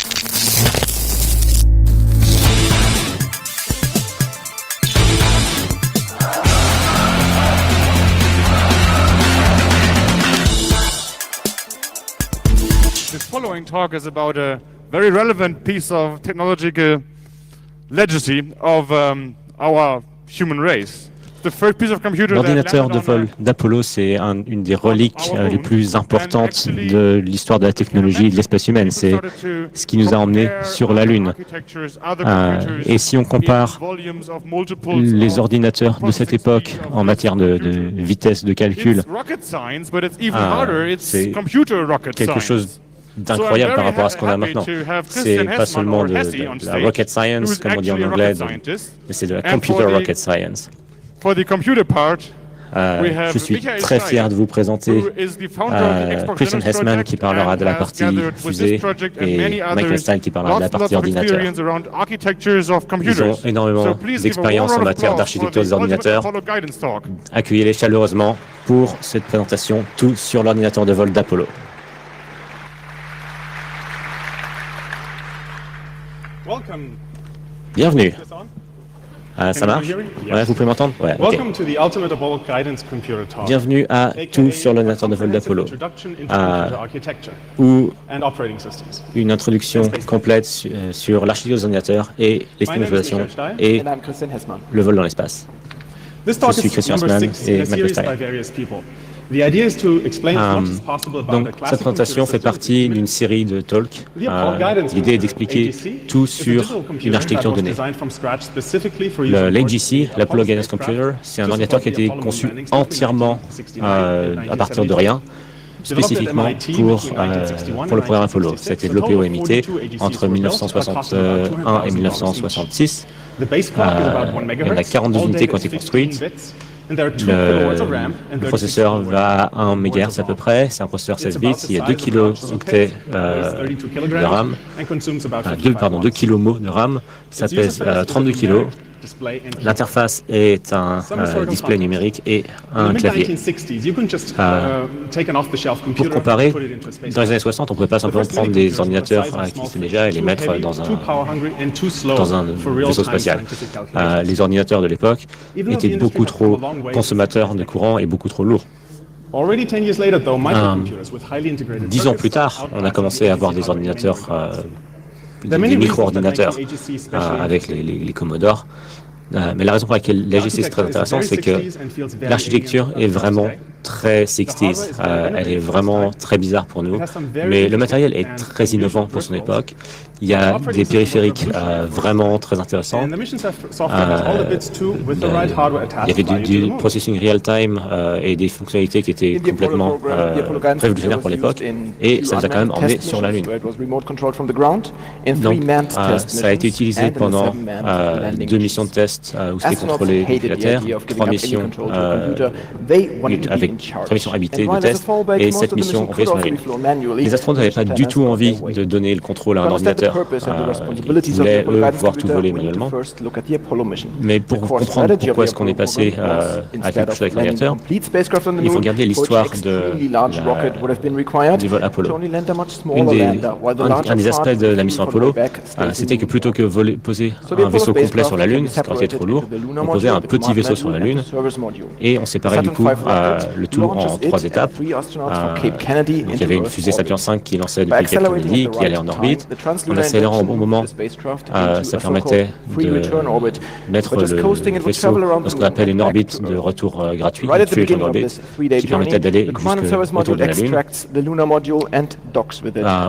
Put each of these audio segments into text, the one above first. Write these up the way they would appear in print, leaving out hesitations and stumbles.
This following talk is about a very relevant piece of technological legacy of our human race. L'ordinateur de vol d'Apollo, c'est une des reliques les plus importantes de l'histoire de la technologie et de l'espèce humaine. C'est ce qui nous a emmenés sur la Lune. Et si on compare les ordinateurs de cette époque en matière de vitesse de calcul, c'est quelque chose d'incroyable par rapport à ce qu'on a maintenant. C'est pas seulement de la rocket science, comme on dit en anglais, mais c'est de la computer rocket science. Je suis très fier de vous présenter Christian Hessman qui parlera de la partie fusée et Michael Stein qui parlera de la partie ordinateur. Ils ont énormément d'expérience en matière d'architecture des ordinateurs. Accueillez-les chaleureusement pour cette présentation, tout sur l'ordinateur de vol d'Apollo. Bienvenue. Ça marche? Ouais, vous pouvez m'entendre? Ouais, okay. Bienvenue à Tout sur l'ordinateur de vol d'Apollo, ou une introduction complète sur l'architecture des ordinateurs et les systèmes d'exploitation et le vol dans l'espace. Je suis Christian Hessman et Michael Stein. Donc, cette présentation fait partie d'une série de talks. L'idée est d'expliquer tout sur une architecture donnée. L'AGC, l'Apollo Guidance Computer, c'est un ordinateur qui a été conçu entièrement à partir de rien, spécifiquement pour le programme Apollo. Ça a été développé au MIT entre 1961 et 1966. Il y en a 42 unités qui ont été construites. Le processeur va à 1 MHz à peu près, c'est un processeur 16 bits, il y a 2 kilooctets de RAM, 2 kilomots de RAM, ça pèse 32 kilos. L'interface est un display numérique et un clavier. Pour comparer, dans les années 60, on ne pouvait pas simplement prendre des ordinateurs qui existaient déjà et les mettre dans un vaisseau spatial. Les ordinateurs de l'époque étaient beaucoup trop consommateurs de courant et beaucoup trop lourds. 10 ans plus tard, on a commencé à avoir des ordinateurs, des micro-ordinateurs avec les Commodore. Mais la raison pour laquelle l'AGC est très intéressant, c'est que l'architecture est vraiment très 60s. Elle est vraiment très bizarre pour nous. Mais le matériel est très innovant pour son époque. Il y a des périphériques vraiment très intéressants. Il y avait du processing real-time et des fonctionnalités qui étaient complètement révolutionnaires pour l'époque. Et ça nous a quand même emmené sur la Lune. Donc, ça a été utilisé pendant 2 missions de test où c'était contrôlé depuis la Terre, 3 missions avec 3 missions habitées de test et 7 missions envoyées sur la Lune. Les astronautes n'avaient pas du tout envie de donner le contrôle à un ordinateur. Ils voulaient, eux, pouvoir tout voler manuellement. Mais pour comprendre pourquoi est-ce qu'on est passé à quelque chose avec l'ordinateur, il faut regarder l'histoire du vol Apollo. Un des aspects de la mission Apollo, c'était que plutôt que poser un vaisseau complet sur la Lune, ce qui aurait été trop lourd, on posait un petit vaisseau sur la Lune et on séparait du coup le tout en 3 étapes. Donc, il y avait une fusée Saturn V qui lançait depuis Cape Kennedy, qui allait en orbite. En accélérant au bon moment, ça permettait de mettre le vaisseau dans ce qu'on appelle une orbite de retour gratuit, une fusion d'orbite, qui permettait d'aller autour de la Lune.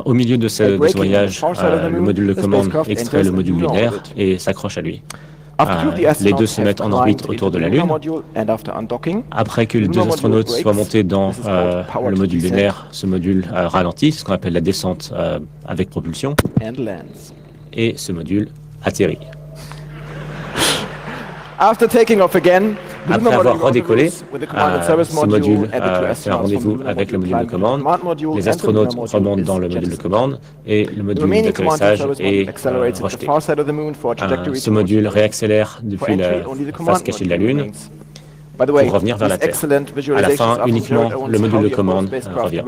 Au milieu de ce voyage, le module de commande extrait le module lunaire et s'accroche à lui. Les deux se mettent en orbite autour de la Lune. Après que les 2 astronautes soient montés dans le module lunaire, ce module ralentit, ce qu'on appelle la descente avec propulsion, et ce module atterrit. Après avoir redécollé, ce module fait un rendez-vous avec le module de commande. Les astronautes remontent dans le module de commande et le module d'atterrissage est rejeté. Ce module réaccélère depuis la face cachée de la Lune pour revenir vers la Terre. À la fin, uniquement le module de commande revient.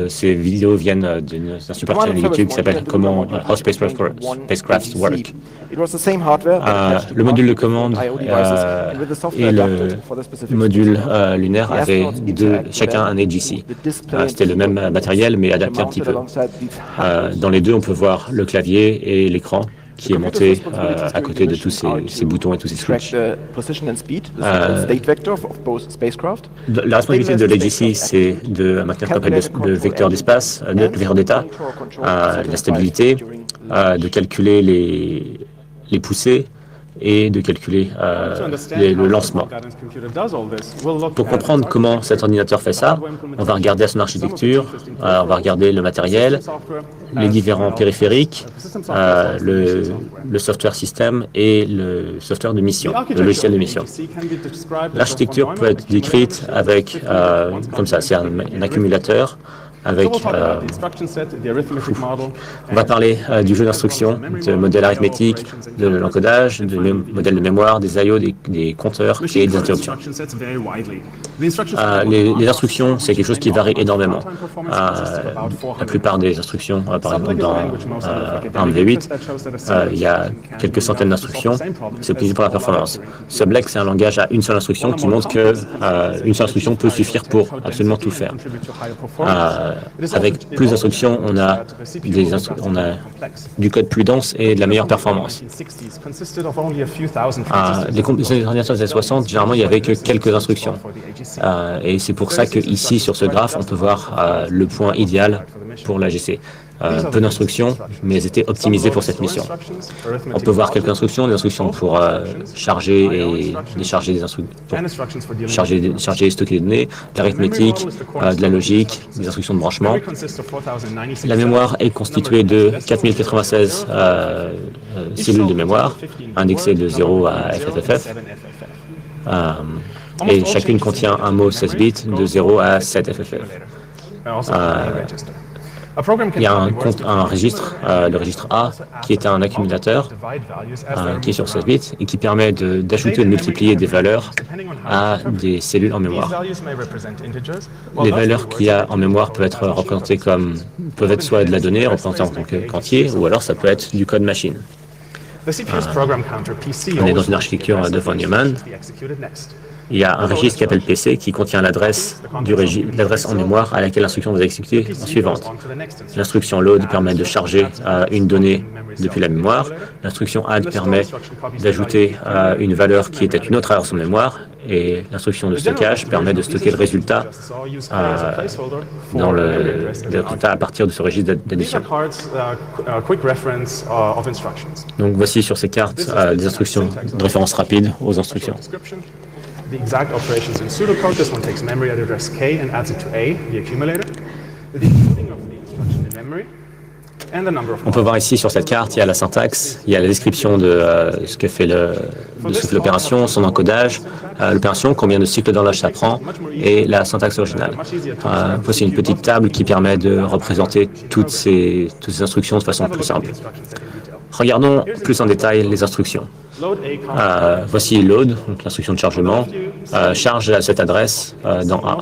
Ces vidéos viennent d'un super channel YouTube qui s'appelle Comment How Spacecrafts Work. Le module de commande et le module lunaire avaient chacun un AGC. C'était le même matériel, mais adapté un petit peu. Dans les deux, on peut voir le clavier et l'écran qui est monté à côté de tous ces boutons et tous ces switches. La responsabilité de l'AGC, c'est de maintenir le vecteur d'espace, le vecteur d'état, la stabilité, de calculer les poussées et de calculer le lancement. Pour comprendre comment cet ordinateur fait ça, on va regarder à son architecture, on va regarder le matériel, les différents périphériques, le software système et le software de mission, le logiciel de mission. L'architecture peut être décrite avec, comme ça, c'est un accumulateur avec, on va parler du jeu d'instructions, de modèle arithmétique, de l'encodage, de modèles de mémoire, des I/O, des compteurs et des interruptions. Les instructions, c'est quelque chose qui varie énormément. La plupart des instructions, par exemple dans ARMv8, il y a quelques centaines d'instructions, c'est optimisé pour la performance. Sublec, c'est un langage à une seule instruction qui montre qu'une seule instruction peut suffire pour absolument tout faire. Avec plus d'instructions, on a du code plus dense et de la meilleure performance. Les ordinateurs des années 60, généralement, il n'y avait que quelques instructions. Et c'est pour ça qu'ici, sur ce graphe, on peut voir le point idéal pour l'AGC. Peu d'instructions, mais elles étaient optimisées pour cette mission. On peut voir quelques instructions, des instructions pour charger et décharger des instructions, charger et stocker des données, de l'arithmétique, de la logique, des instructions de branchement. La mémoire est constituée de 4096 cellules de mémoire, indexées de 0 à FFFF. Et chacune contient un mot 16 bits de 0 à 7 FFF. Il y a un registre, le registre A, qui est un accumulateur, qui est sur 16 bits, et qui permet d'ajouter ou de multiplier des valeurs à des cellules en mémoire. Les valeurs qu'il y a en mémoire peuvent être représentées peuvent être soit de la donnée représentée en tant qu'entier, ou alors ça peut être du code machine. On est dans une architecture de von Neumann. Il y a un registre qui s'appelle PC qui contient l'adresse en mémoire à laquelle l'instruction va exécuter en suivante. L'instruction load permet de charger une donnée depuis la mémoire. L'instruction add permet d'ajouter une valeur qui était une autre adresse en mémoire. Et l'instruction de stockage permet de stocker le résultat à partir de ce registre d'addition. Donc voici sur ces cartes des instructions de référence rapide aux instructions. The exact operations in pseudocode. This one takes memory address K and adds it to A, the accumulator. The encoding of the instruction in memory. On peut voir ici sur cette carte, il y a la syntaxe, il y a la description de ce que fait l'opération, son encodage, l'opération, combien de cycles d'horloge ça prend et la syntaxe originale. Voici une petite table qui permet de représenter toutes ces instructions de façon plus simple. Regardons plus en détail les instructions. Voici load, l'instruction de chargement, charge à cette adresse dans A.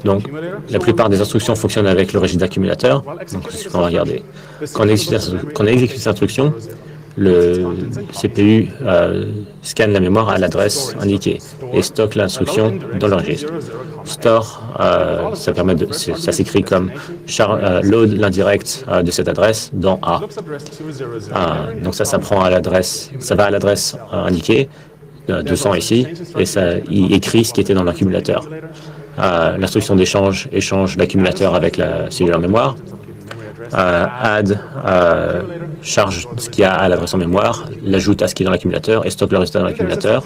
Donc, la plupart des instructions fonctionnent avec le registre d'accumulateur. Donc, c'est ce qu'on va regarder. Quand on exécute cette instruction, le CPU scanne la mémoire à l'adresse indiquée et stocke l'instruction dans le registre. Store, ça s'écrit comme load l'indirect de cette adresse dans A. Donc ça prend à l'adresse, ça va à l'adresse indiquée, 200 ici, et il écrit ce qui était dans l'accumulateur. L'instruction d'échange échange l'accumulateur avec la cellule en mémoire. Add charge ce qu'il y a à l'adresse en mémoire, l'ajoute à ce qui est dans l'accumulateur et stocke le résultat dans l'accumulateur.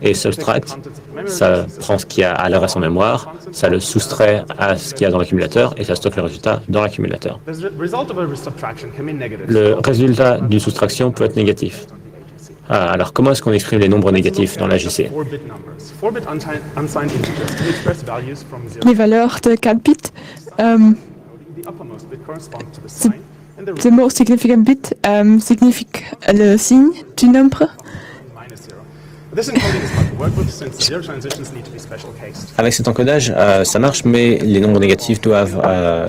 Et subtract, ça prend ce qu'il y a à l'adresse en mémoire, ça le soustrait à ce qu'il y a dans l'accumulateur et ça stocke le résultat dans l'accumulateur. Le résultat d'une soustraction peut être négatif. Alors, comment est-ce qu'on exprime les nombres négatifs dans l'AGC? Les valeurs de 4 bits. The most significant bit signifie le signe du nombre. Avec cet encodage, ça marche, mais les nombres négatifs doivent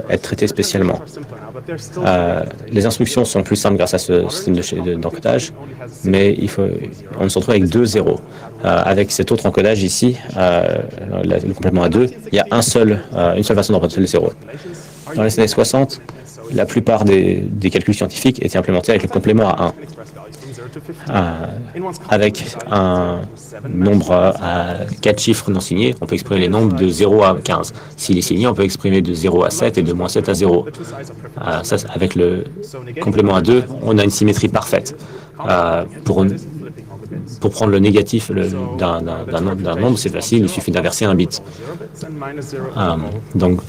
être traités spécialement. Les instructions sont plus simples grâce à ce système d'encodage, mais on se retrouve avec 2 zéros. Avec cet autre encodage ici, le complément à 2, il y a une seule façon d'emprunter le 0. Dans les années 60, la plupart des calculs scientifiques étaient implémentés avec le complément à 1. Avec un nombre à 4 chiffres non signés, on peut exprimer les nombres de 0 à 15. S'il est signé, on peut exprimer de 0 à 7 et de moins 7 à 0. Avec le complément à 2, on a une symétrie parfaite. Pour prendre le négatif d'un nombre, c'est facile, il suffit d'inverser un bit. Donc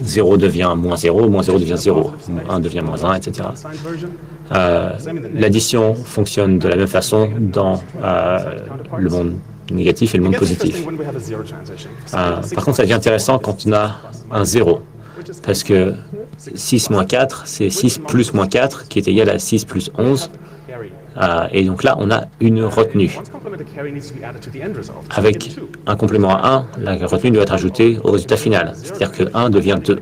0 devient moins 0 devient 0, 1 devient moins 1, etc. L'addition fonctionne de la même façon dans le monde négatif et le monde positif. Par contre, ça devient intéressant quand on a un 0, parce que 6 moins 4, c'est 6 plus moins 4, qui est égal à 6 plus 11. Et donc là, on a une retenue. Avec un complément à 1, la retenue doit être ajoutée au résultat final. C'est-à-dire que 1 devient 2.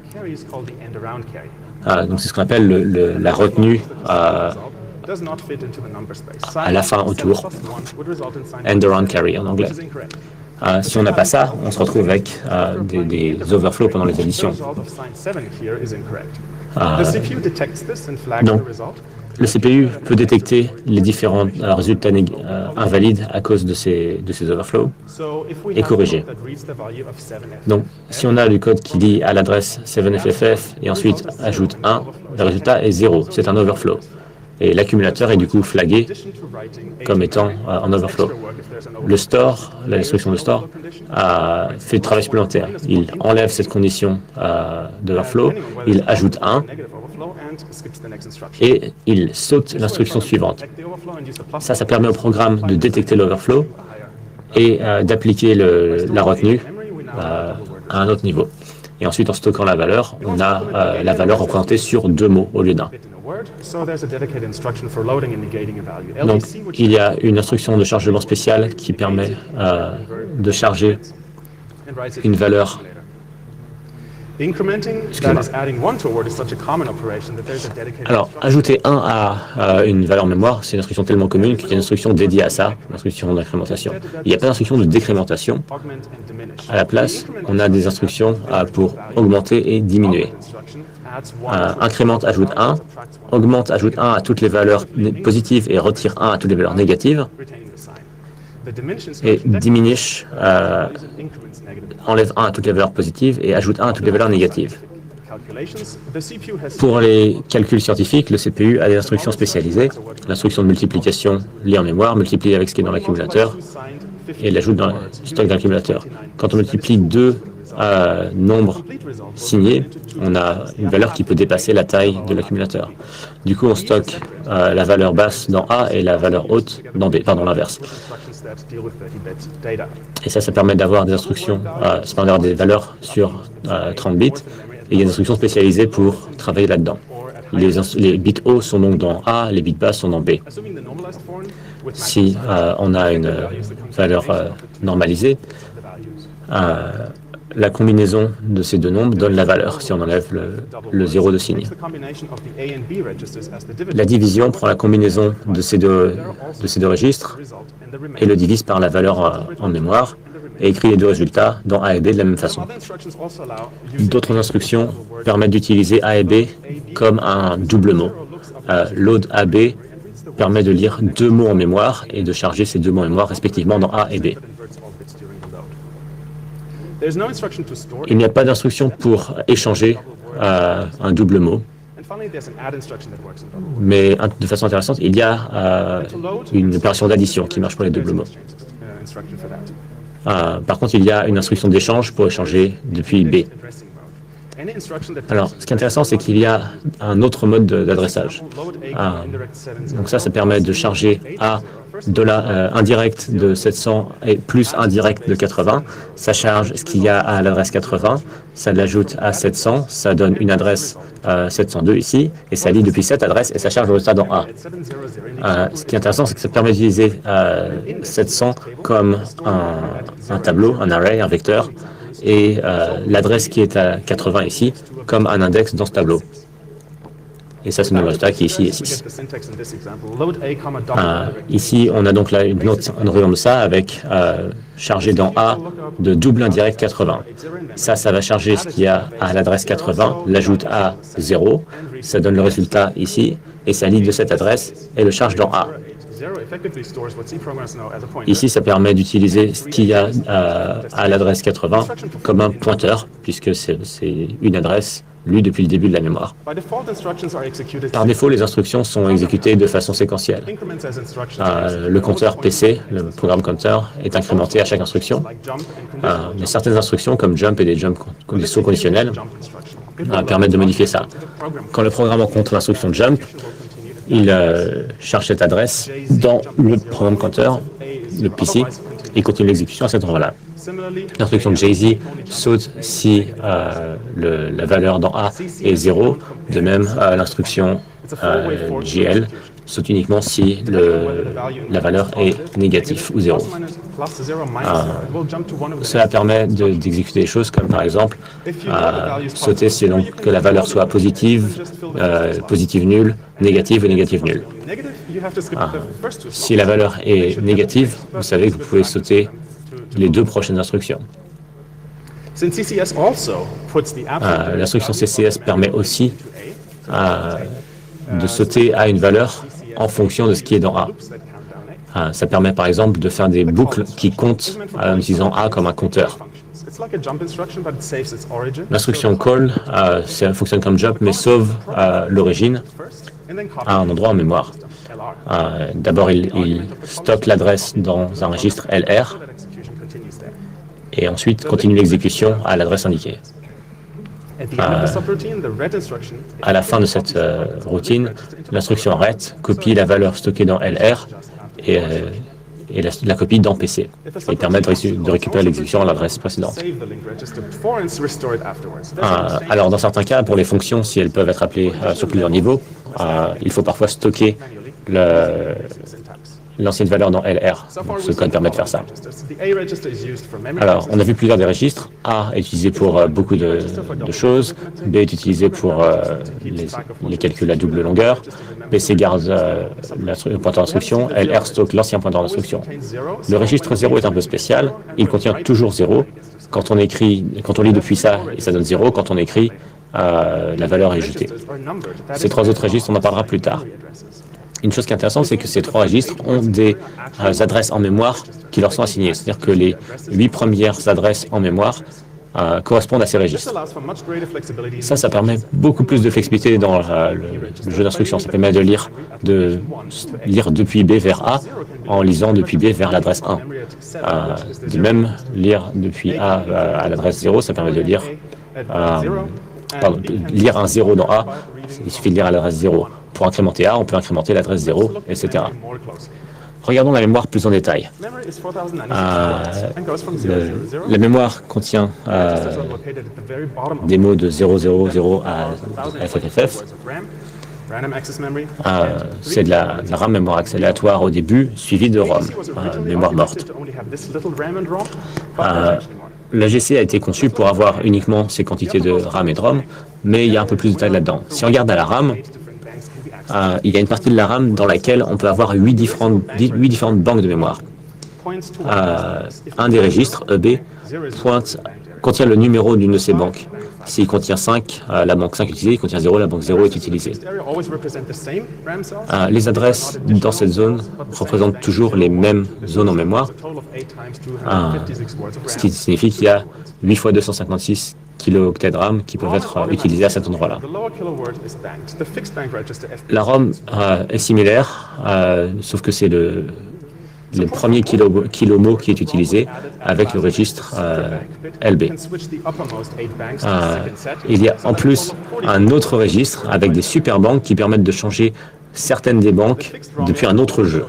Donc c'est ce qu'on appelle la retenue à la fin au tour. End-around carry en anglais. Si on n'a pas ça, on se retrouve avec des overflows pendant les additions. Donc, le CPU peut détecter les différents résultats invalides à cause de ces overflows et corriger. Donc, si on a le code qui lit à l'adresse 7FFF et ensuite ajoute 1, le résultat est 0, c'est un overflow. Et l'accumulateur est du coup flagué comme étant en overflow. Le store, l'instruction de store, fait le travail supplémentaire. Il enlève cette condition d'overflow, il ajoute 1, et il saute l'instruction suivante. Ça permet au programme de détecter l'overflow et d'appliquer la retenue à un autre niveau. Et ensuite, en stockant la valeur, on a la valeur représentée sur 2 mots au lieu d'un. Donc, il y a une instruction de chargement spéciale qui permet de charger une valeur. Alors, ajouter 1 à une valeur mémoire, c'est une instruction tellement commune qu'il y a une instruction dédiée à ça, l'instruction d'incrémentation. Il n'y a pas d'instruction de décrémentation. À la place, on a des instructions pour augmenter et diminuer. Incrémente ajoute 1, augmente ajoute 1 à toutes les valeurs positives et retire 1 à toutes les valeurs négatives. Et diminish enlève 1 à toutes les valeurs positives et ajoute 1 à toutes les valeurs négatives. Pour les calculs scientifiques, le CPU a des instructions spécialisées. L'instruction de multiplication lie en mémoire, multiplie avec ce qui est dans l'accumulateur et l'ajoute dans le stock d'un accumulateur. Quand on multiplie 2 nombres signés, on a une valeur qui peut dépasser la taille de l'accumulateur. Du coup, on stocke la valeur basse dans A et la valeur haute dans B, pardon, l'inverse. Et ça permet d'avoir des instructions, ça permet d'avoir des valeurs sur 30 bits, et il y a des instructions spécialisées pour travailler là-dedans. Les bits hauts sont donc dans A, les bits bas sont dans B. Si on a une valeur normalisée, la combinaison de ces deux nombres donne la valeur si on enlève le 0 de signe. La division prend la combinaison de ces deux registres et le divise par la valeur en mémoire et écrit les deux résultats dans A et B de la même façon. D'autres instructions permettent d'utiliser A et B comme un double mot. Load AB permet de lire 2 mots en mémoire et de charger ces 2 mots en mémoire respectivement dans A et B. Il n'y a pas d'instruction pour échanger un double mot. Mais de façon intéressante, il y a une opération d'addition qui marche pour les doubles mots. Par contre, il y a une instruction d'échange pour échanger depuis B. Alors, ce qui est intéressant, c'est qu'il y a un autre mode d'adressage. Donc ça permet de charger A indirect de 700 et plus indirect de 80. Ça charge ce qu'il y a à l'adresse 80, ça l'ajoute à 700, ça donne une adresse 702 ici, et ça lit depuis cette adresse et ça charge le résultat dans A. Ce qui est intéressant, c'est que ça permet d'utiliser 700 comme un tableau, un array, un vecteur, et l'adresse qui est à 80 ici comme un index dans ce tableau. Et ça, c'est le résultat qui ici est 6. Ici, on a donc là une autre variante de ça avec chargé dans A de double indirect 80. Ça va charger ce qu'il y a à l'adresse 80, l'ajoute à 0, ça donne le résultat ici, et ça lit de cette adresse et le charge dans A. Ici, ça permet d'utiliser ce qu'il y a à l'adresse 80 comme un pointeur, puisque c'est une adresse lue depuis le début de la mémoire. Par défaut, les instructions sont exécutées de façon séquentielle. Le compteur PC, le programme compteur, est incrémenté à chaque instruction. Mais certaines instructions, comme jump et des sauts conditionnels, permettent de modifier ça. Quand le programme rencontre l'instruction jump, il charge cette adresse dans le programme compteur, le PC, et continue l'exécution à cet endroit-là. L'instruction JZ saute si la valeur dans A est 0. De même, l'instruction GL saute uniquement si la valeur est négative ou 0. Cela permet d'exécuter des choses comme par exemple sauter selon que la valeur soit positive, positive nulle, négative ou négative nulle. Si la valeur est négative, vous savez que vous pouvez sauter les deux prochaines instructions. L'instruction CCS permet aussi de sauter à une valeur en fonction de ce qui est dans A. Ça permet par exemple de faire des boucles qui comptent en utilisant A comme un compteur. L'instruction call fonctionne comme jump mais sauve l'origine à un endroit en mémoire. D'abord, il stocke l'adresse dans un registre LR et ensuite continue l'exécution à l'adresse indiquée. À la fin de cette routine, l'instruction ret copie la valeur stockée dans LR et la copie dans PC et permet de récupérer l'exécution à l'adresse précédente. Alors, dans certains cas, pour les fonctions, si elles peuvent être appelées sur plusieurs niveaux, il faut parfois stocker l'ancienne valeur dans LR. Ce code permet de faire ça. Alors, on a vu plusieurs des registres. A est utilisé pour beaucoup de choses. B est utilisé pour les calculs à double longueur. PC garde le pointeur d'instruction. LR stocke l'ancien pointeur d'instruction. Le registre 0 est un peu spécial. Il contient toujours 0. Quand on lit depuis ça, et ça donne 0. Quand on écrit, la valeur est jetée. Ces trois autres registres, on en parlera plus tard. Une chose qui est intéressante, c'est que ces trois registres ont des adresses en mémoire qui leur sont assignées. C'est-à-dire que les 8 premières adresses en mémoire correspondent à ces registres. Ça permet beaucoup plus de flexibilité dans le jeu d'instruction. Ça permet de lire depuis B vers A en lisant depuis B vers l'adresse 1. De même, lire depuis A à l'adresse 0, ça permet de lire un 0 dans A, il suffit de lire à l'adresse 0. Pour incrémenter A, on peut incrémenter l'adresse 0, etc. Regardons la mémoire plus en détail. La mémoire contient des mots de 000 à FFFF. C'est de la RAM, mémoire accès aléatoire au début, suivie de ROM, mémoire morte. La GC a été conçue pour avoir uniquement ces quantités de RAM et de ROM, mais il y a un peu plus de détails là-dedans. Si on regarde à la RAM, il y a une partie de la RAM dans laquelle on peut avoir 8 différentes banques de mémoire. Un des registres, EB, contient le numéro d'une de ces banques. S'il contient 5, la banque 5 est utilisée, il contient 0, la banque 0 est utilisée. Les adresses dans cette zone représentent toujours les mêmes zones en mémoire, ce qui signifie qu'il y a 8 fois 256 kilooctets de RAM qui peuvent être utilisés à cet endroit-là. La ROM est similaire, sauf que c'est le premier kilomot qui est utilisé avec le registre LB. Il y a en plus un autre registre avec des superbanques qui permettent de changer certaines des banques depuis un autre jeu.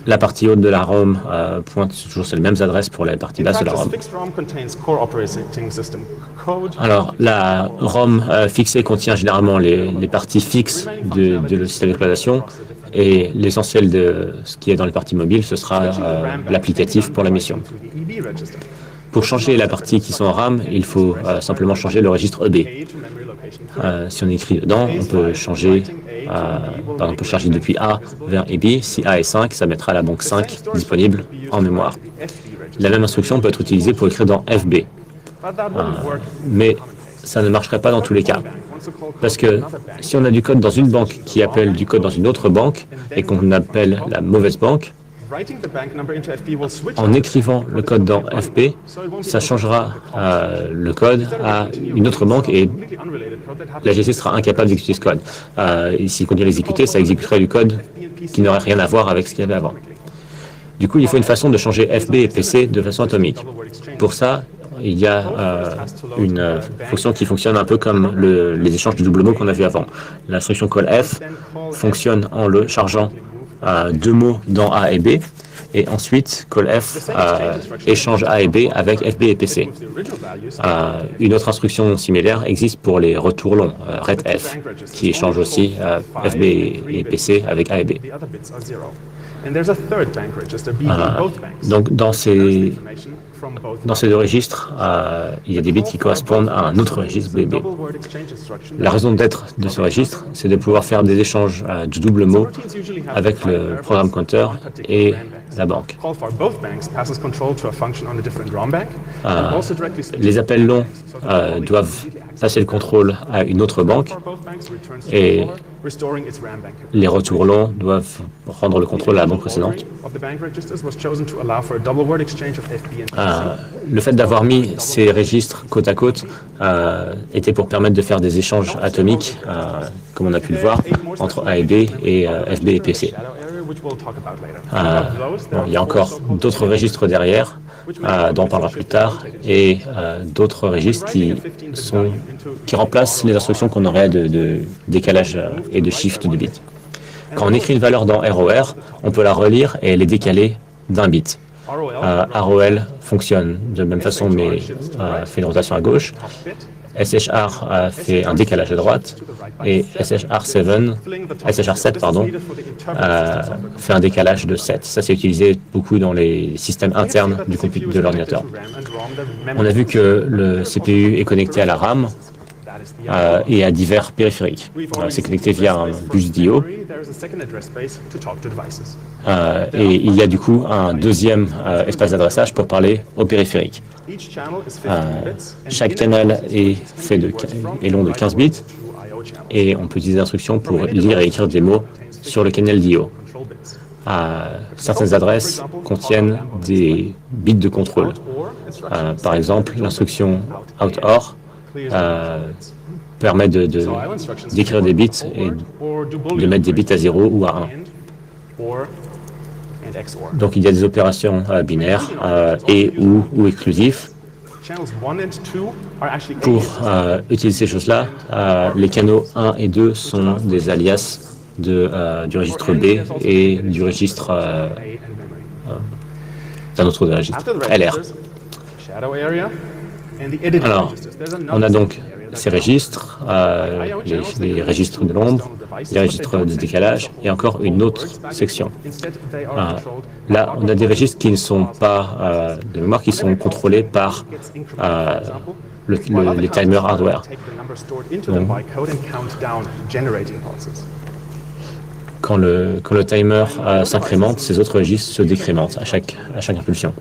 La partie haute de la ROM pointe toujours sur les mêmes adresses pour la partie basse de la ROM. Alors, la ROM fixée contient généralement les parties fixes du système d'exploitation et l'essentiel de ce qui est dans les parties mobiles, ce sera l'applicatif pour la mission. Pour changer la partie qui sont en RAM, il faut simplement changer le registre EB. Si on écrit dedans, on peut changer, on peut charger depuis A vers EB. Si A est 5, ça mettra la banque 5 disponible en mémoire. La même instruction peut être utilisée pour écrire dans FB. Mais ça ne marcherait pas dans tous les cas. Parce que si on a du code dans une banque qui appelle du code dans une autre banque et qu'on appelle la mauvaise banque, en écrivant le code dans FB, ça changera le code à une autre banque et la GC sera incapable d'exécuter ce code. Et s'il continue à l'exécuter, ça exécuterait du code qui n'aurait rien à voir avec ce qu'il y avait avant. Du coup, il faut une façon de changer FB et PC de façon atomique. Pour ça, il y a une fonction qui fonctionne un peu comme les échanges de double mots qu'on a vu avant. L'instruction callF fonctionne en le chargeant deux mots dans A et B, et ensuite callF échange A et B avec FB et PC. Une autre instruction similaire existe pour les retours longs, retF, qui échange aussi FB et PC avec A et B. Donc dans ces deux registres, il y a des bits qui correspondent à un autre registre BB. La raison d'être de ce registre, c'est de pouvoir faire des échanges de double mot avec le programme counter et la banque. Les appels longs doivent passer le contrôle à une autre banque et les retours longs doivent rendre le contrôle à la banque précédente. Le fait d'avoir mis ces registres côte à côte était pour permettre de faire des échanges atomiques, comme on a pu le voir, entre A et B et FB et PC. Il y a encore d'autres registres derrière, dont on parlera plus tard, et d'autres registres qui remplacent les instructions qu'on aurait de décalage et de shift de bits. Quand on écrit une valeur dans ROR, on peut la relire et les décaler d'un bit. ROL fonctionne de la même façon, mais fait une rotation à gauche. SHR fait un décalage à droite et SHR7 fait un décalage de 7. Ça, c'est utilisé beaucoup dans les systèmes internes du compute de l'ordinateur. On a vu que le CPU est connecté à la RAM et à divers périphériques. C'est connecté via un bus d'IO. Et il y a du coup un deuxième espace d'adressage pour parler aux périphériques. Chaque canal est long de 15 bits et on peut utiliser l'instruction pour lire et écrire des mots sur le canal d'IO. Certaines adresses contiennent des bits de contrôle. Par exemple, l'instruction OUT-OR permet d'écrire des bits et de mettre des bits à 0 ou à 1. Donc il y a des opérations binaires et ou exclusifs. Pour utiliser ces choses-là, les canaux 1 et 2 sont des alias du registre B et du registre d'un autre registre, LR. Alors, on a donc ces registres, les registres de l'ombre, les registres de décalage et encore une autre section. Là, on a des registres qui ne sont pas de mémoire, qui sont contrôlés par les timers hardware. Quand le timer s'incrémente, ces autres registres se décrémentent à chaque impulsion.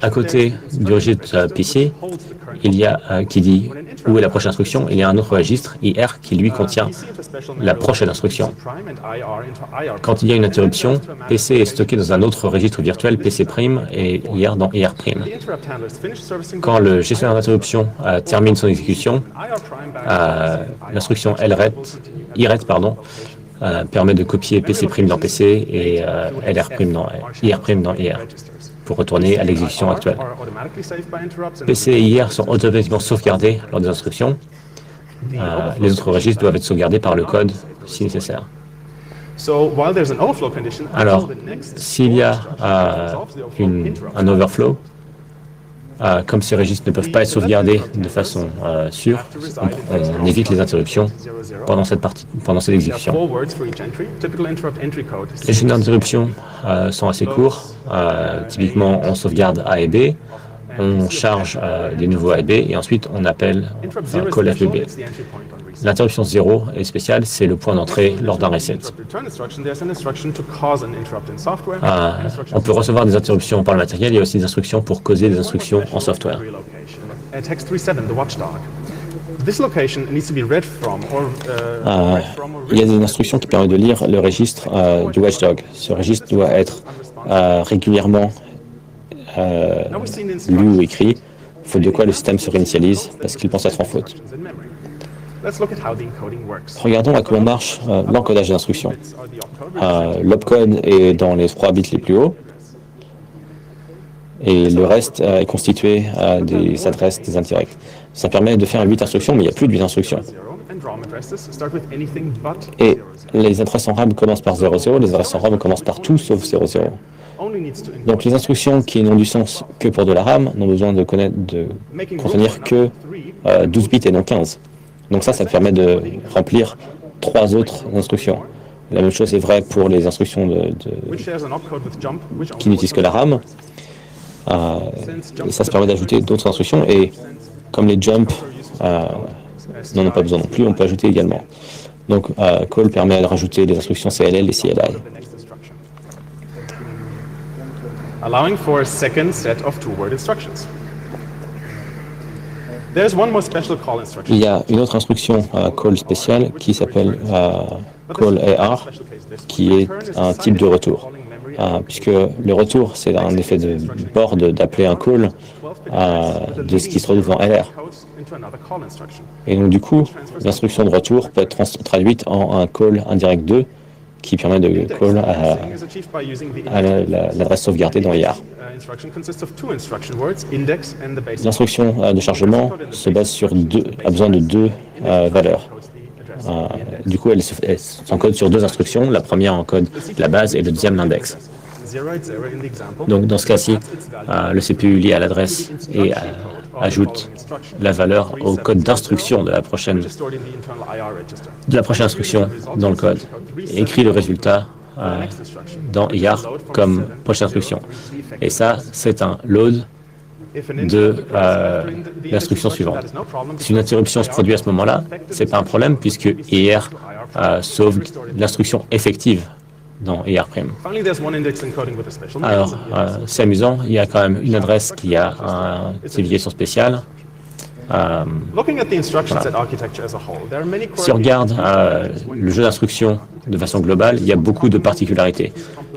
À côté du registre PC, il y a qui dit où est la prochaine instruction. Il y a un autre registre, IR, qui lui contient la prochaine instruction. Quand il y a une interruption, PC est stocké dans un autre registre virtuel, PC' et IR dans IR'. Quand le gestionnaire d'interruption termine son exécution, l'instruction IRET permet de copier PC' dans PC et IR' dans IR. pour retourner à l'exécution actuelle. PC et IR sont automatiquement sauvegardés lors des instructions. Les autres registres doivent être sauvegardés par le code si nécessaire. Alors, s'il y a un overflow, comme ces registres ne peuvent pas être sauvegardés de façon sûre, on évite les interruptions pendant cette exécution. Les chaînes d'interruption sont assez courts. Typiquement, on sauvegarde A et B, on charge des nouveaux A et B, et ensuite on appelle un call FBB. L'interruption 0 est spéciale, c'est le point d'entrée lors d'un reset. On peut recevoir des interruptions par le matériel, il y a aussi des instructions pour causer des instructions en software. Il y a des instructions qui permettent de lire le registre du watchdog. Ce registre doit être régulièrement lu ou écrit, faute de quoi le système se réinitialise parce qu'il pense être en faute. Regardons à comment marche l'encodage des instructions. L'opcode est dans les 3 bits les plus hauts et le reste est constitué des adresses des indirects. Ça permet de faire 8 instructions, mais il n'y a plus de 8 instructions. Et les adresses en RAM commencent par 00, les adresses en ROM commencent par tout sauf 00. Donc les instructions qui n'ont du sens que pour de la RAM n'ont besoin de contenir que 12 bits et non 15. Donc ça permet de remplir 3 autres instructions. La même chose est vraie pour les instructions qui n'utilisent que la RAM. Ça permet d'ajouter d'autres instructions et comme les jump n'en ont pas besoin non plus, on peut ajouter également. Donc call permet de rajouter des instructions CLL et CLI. Allowing for a second set of two-word instructions. Il y a une autre instruction call spéciale qui s'appelle call AR, qui est un type de retour. Puisque le retour, c'est un effet de bord d'appeler un call de ce qui se retrouve en LR. Et donc du coup, l'instruction de retour peut être traduite en un call indirect 2 qui permet de call à l'adresse sauvegardée dans IR. L'instruction de chargement se base a besoin de 2 valeurs. Du coup, elle s'encode sur 2 instructions. La première encode la base et le deuxième l'index. Donc dans ce cas-ci, le CPU lit à l'adresse et ajoute la valeur au code d'instruction de la prochaine instruction dans le code et écrit le résultat dans IR comme prochaine instruction. Et ça, c'est un load de l'instruction suivante. Si une interruption se produit à ce moment-là, ce n'est pas un problème puisque IR sauve l'instruction effective dans IR'. Alors, c'est amusant, il y a quand même une adresse qui a une signification spéciale. Voilà. Si on regarde le jeu d'instructions de façon globale, il y a beaucoup de particularités.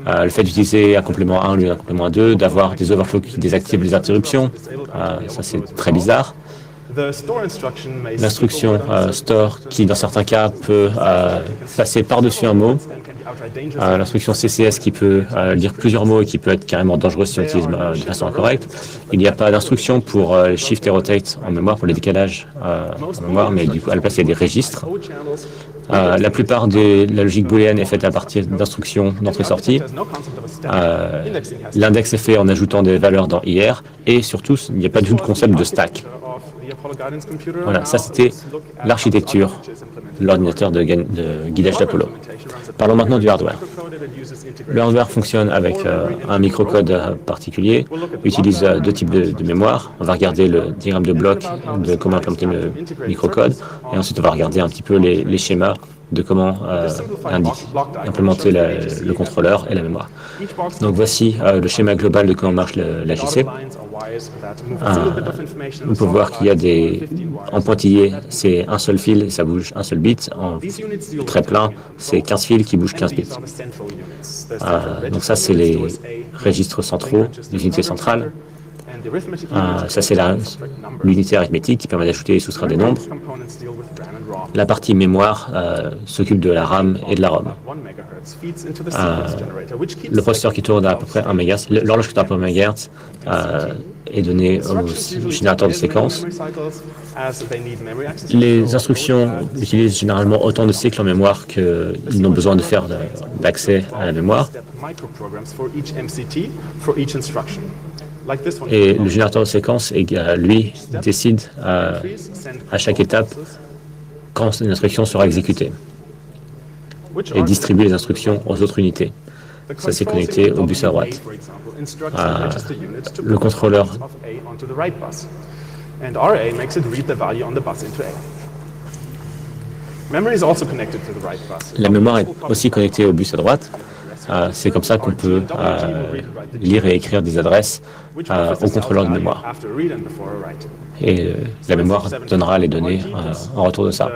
Le fait d'utiliser un complément 1 au lieu d'un complément 2, d'avoir des overflows qui désactivent les interruptions, ça c'est très bizarre. L'instruction store qui dans certains cas peut passer par-dessus un mot. L'instruction CCS qui peut lire plusieurs mots et qui peut être carrément dangereuse si on l'utilise de façon incorrecte. Il n'y a pas d'instruction pour shift et rotate en mémoire, pour les décalages en mémoire, mais du coup à la place il y a des registres. La plupart de la logique booléenne est faite à partir d'instructions d'entrée-sortie. L'index est fait en ajoutant des valeurs dans IR et surtout il n'y a pas du tout de concept de stack. Voilà, ça c'était l'architecture de l'ordinateur de guidage d'Apollo. Parlons maintenant du hardware. Le hardware fonctionne avec un microcode particulier, utilise 2 types de mémoire. On va regarder le diagramme de bloc de comment implémenter le microcode et ensuite on va regarder un petit peu les schémas de comment implémenter le contrôleur et la mémoire. Donc voici le schéma global de comment marche l'AJC. On peut voir qu'il y a en pointillé, c'est un seul fil et ça bouge un seul bit. En très plein, c'est 15 fils qui bougent 15 bits. Donc ça, c'est les registres centraux, les unités centrales. Ça, c'est l'unité arithmétique qui permet d'ajouter et soustraire des nombres. la partie mémoire s'occupe de la RAM et de la ROM. Le processeur qui tourne à peu près 1 MHz, l'horloge qui tourne à peu près 1 MHz est donné au générateur de séquences. Les instructions utilisent généralement autant de cycles en mémoire qu'ils n'ont besoin de faire d'accès à la mémoire. Et le générateur de séquences, lui, décide à chaque étape quand une instruction sera exécutée et distribue les instructions aux autres unités. Ça s'est connecté au bus à droite. Le contrôleur la mémoire est aussi connectée au bus à droite. C'est comme ça qu'on peut lire et écrire des adresses au contrôleur de mémoire. Et la mémoire donnera les données en retour de ça.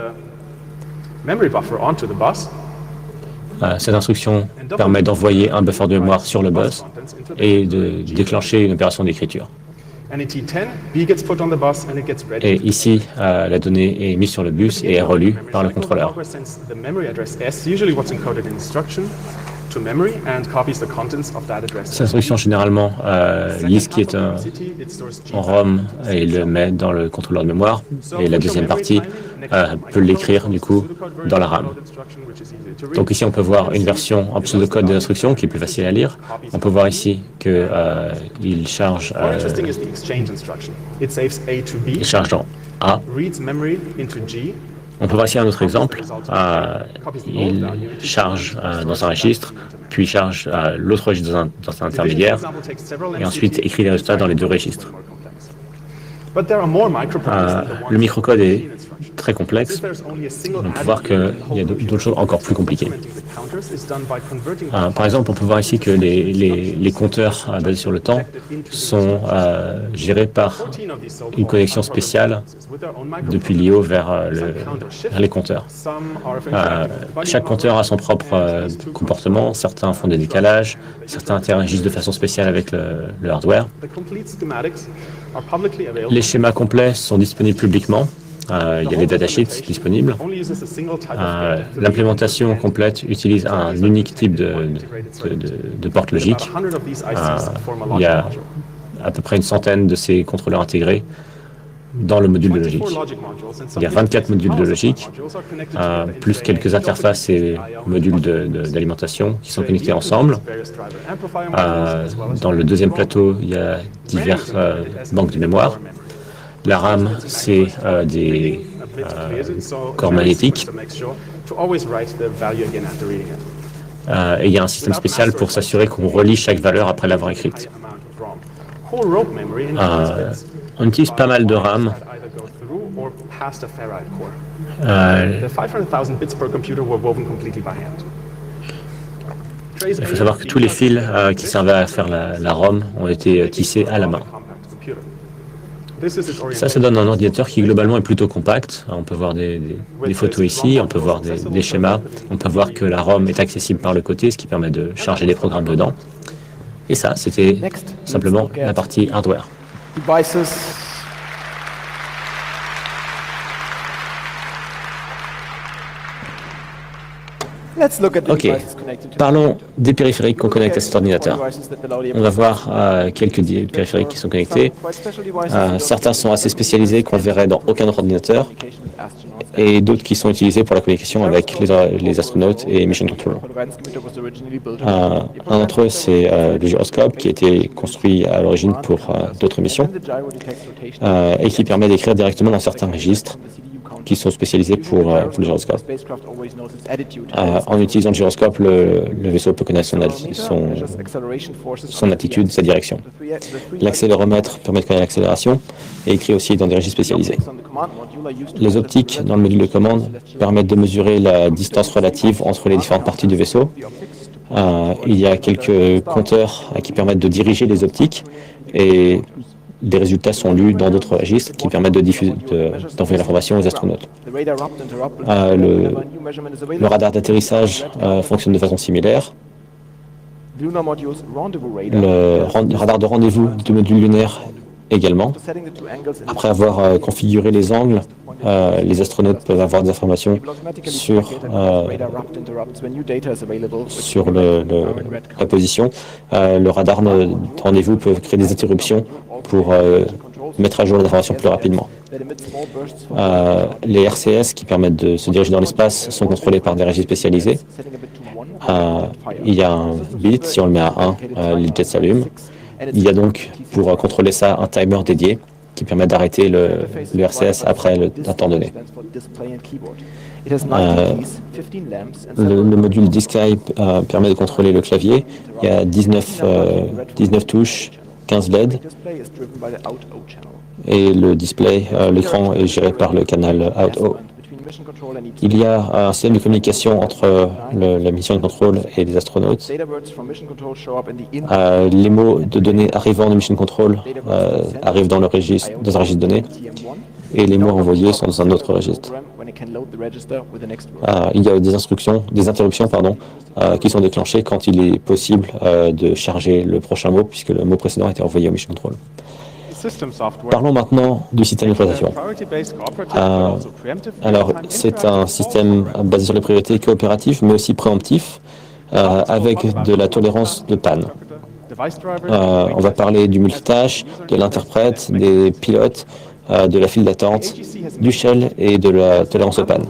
Cette instruction permet d'envoyer un buffer de mémoire sur le bus et de déclencher une opération d'écriture. Et ici, la donnée est mise sur le bus et est relue par le contrôleur. Cette instruction généralement lit ce qui est en ROM et le met dans le contrôleur de mémoire. Et la deuxième partie peut l'écrire du coup dans la RAM. Donc ici on peut voir une version en pseudocode des instructions qui est plus facile à lire. On peut voir ici qu'il charge dans A. On peut voir ici un autre exemple. Il charge dans un registre, puis charge l'autre registre dans un intermédiaire, et ensuite écrit les résultats dans les deux registres. Le microcode est très complexe. On peut voir qu'il y a d'autres choses encore plus compliquées. Par exemple, on peut voir ici que les compteurs basés sur le temps sont gérés par une connexion spéciale depuis l'IO vers les compteurs. Chaque compteur a son propre comportement. Certains font des décalages, certains interagissent de façon spéciale avec le hardware. Les schémas complets sont disponibles publiquement. Il y a les datasheets disponibles. L'implémentation complète utilise un unique type de porte logique. Il y a à peu près une centaine de ces contrôleurs intégrés dans le module de logique. Il y a 24 modules de logique, plus quelques interfaces et modules d'alimentation qui sont connectés ensemble. Dans le deuxième plateau, il y a diverses banques de mémoire. La RAM, c'est des corps magnétiques. Et il y a un système spécial pour s'assurer qu'on relie chaque valeur après l'avoir écrite. On utilise pas mal de RAM. Il faut savoir que tous les fils qui servaient à faire la ROM ont été tissés à la main. Ça donne un ordinateur qui globalement est plutôt compact. On peut voir des photos ici, on peut voir des schémas, on peut voir que la ROM est accessible par le côté, ce qui permet de charger des programmes dedans. Et ça, c'était simplement la partie hardware. Ok, parlons des périphériques qu'on connecte à cet ordinateur. On va voir quelques périphériques qui sont connectés. Certains sont assez spécialisés qu'on ne verrait dans aucun autre ordinateur, et d'autres qui sont utilisés pour la communication avec les astronautes et Mission Control. Un d'entre eux, c'est le gyroscope, qui a été construit à l'origine pour d'autres missions, et qui permet d'écrire directement dans certains registres qui sont spécialisés pour le gyroscope. En utilisant le gyroscope, le vaisseau peut connaître son attitude, sa direction. L'accéléromètre permet de connaître l'accélération et écrit aussi dans des registres spécialisés. Les optiques dans le module de commande permettent de mesurer la distance relative entre les différentes parties du vaisseau. Il y a quelques compteurs qui permettent de diriger les optiques et des résultats sont lus dans d'autres registres qui permettent d'envoyer l'information aux astronautes. Le radar d'atterrissage fonctionne de façon similaire. Le radar de rendez-vous du module lunaire Également, après avoir configuré les angles, les astronautes peuvent avoir des informations sur la position. Le radar de rendez-vous peut créer des interruptions pour mettre à jour les informations plus rapidement. Les RCS qui permettent de se diriger dans l'espace sont contrôlés par des régies spécialisées. Il y a un bit, si on le met à 1, les jets s'allument. Il y a donc, pour contrôler ça, un timer dédié qui permet d'arrêter le RCS après un temps donné. Le module DSky permet de contrôler le clavier. Il y a 19 touches, 15 LED. Et le display, l'écran est géré par le canal Out-O. Il y a un système de communication entre la mission de contrôle et les astronautes. Les mots de données arrivant de mission control arrivent dans un registre de données et les mots envoyés sont dans un autre registre. Il y a des interruptions qui sont déclenchées quand il est possible de charger le prochain mot puisque le mot précédent a été envoyé au mission control. Parlons maintenant du système d'exploitation. Alors, c'est un système basé sur les priorités coopératives, mais aussi préemptif, avec de la tolérance de panne. On va parler du multitâche, de l'interprète, des pilotes, de la file d'attente, du shell et de la tolérance aux pannes.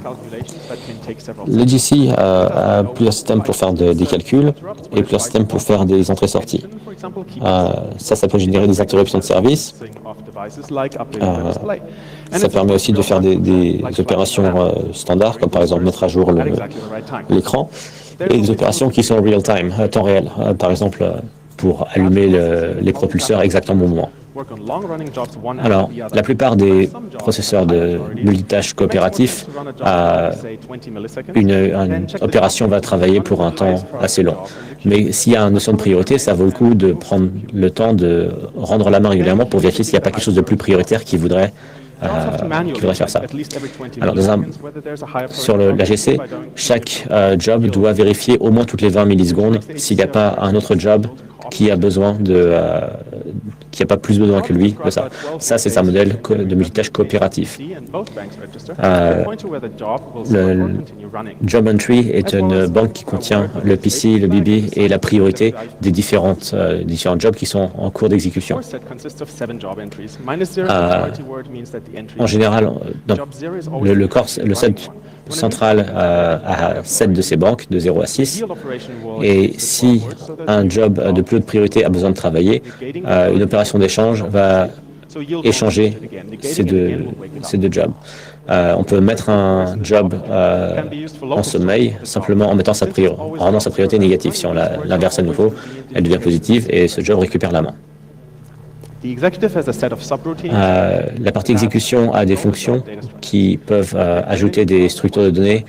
Le GC a plusieurs systèmes pour faire des calculs et plusieurs systèmes pour faire des entrées-sorties. Ça peut générer des interruptions de service. Ça permet aussi de faire des opérations standards, comme par exemple mettre à jour l'écran, et des opérations qui sont real-time, à temps réel, par exemple pour allumer les propulseurs exactement au moment. Alors, la plupart des processeurs de multitâches coopératifs, une opération va travailler pour un temps assez long. Mais s'il y a une notion de priorité, ça vaut le coup de prendre le temps de rendre la main régulièrement pour vérifier s'il n'y a pas quelque chose de plus prioritaire qui voudrait faire ça. Alors, sur l'AGC, chaque job doit vérifier au moins toutes les 20 millisecondes s'il n'y a pas un autre job qui a besoin qui n'a pas plus besoin que lui de ça. Ça, c'est un modèle de multitâche coopératif. Le Job Entry est une banque qui contient le PC, le BB et la priorité des différents jobs qui sont en cours d'exécution. En général, le set central a 7 de ces banques, de 0 à 6. Et si un job de plus haute priorité a besoin de travailler, une opération d'échange va échanger ces deux jobs. On peut mettre un job en sommeil simplement en rendant sa priorité négative. Si on l'inverse à nouveau, elle devient positive et ce job récupère la main. La partie exécution a des fonctions qui peuvent ajouter des structures de données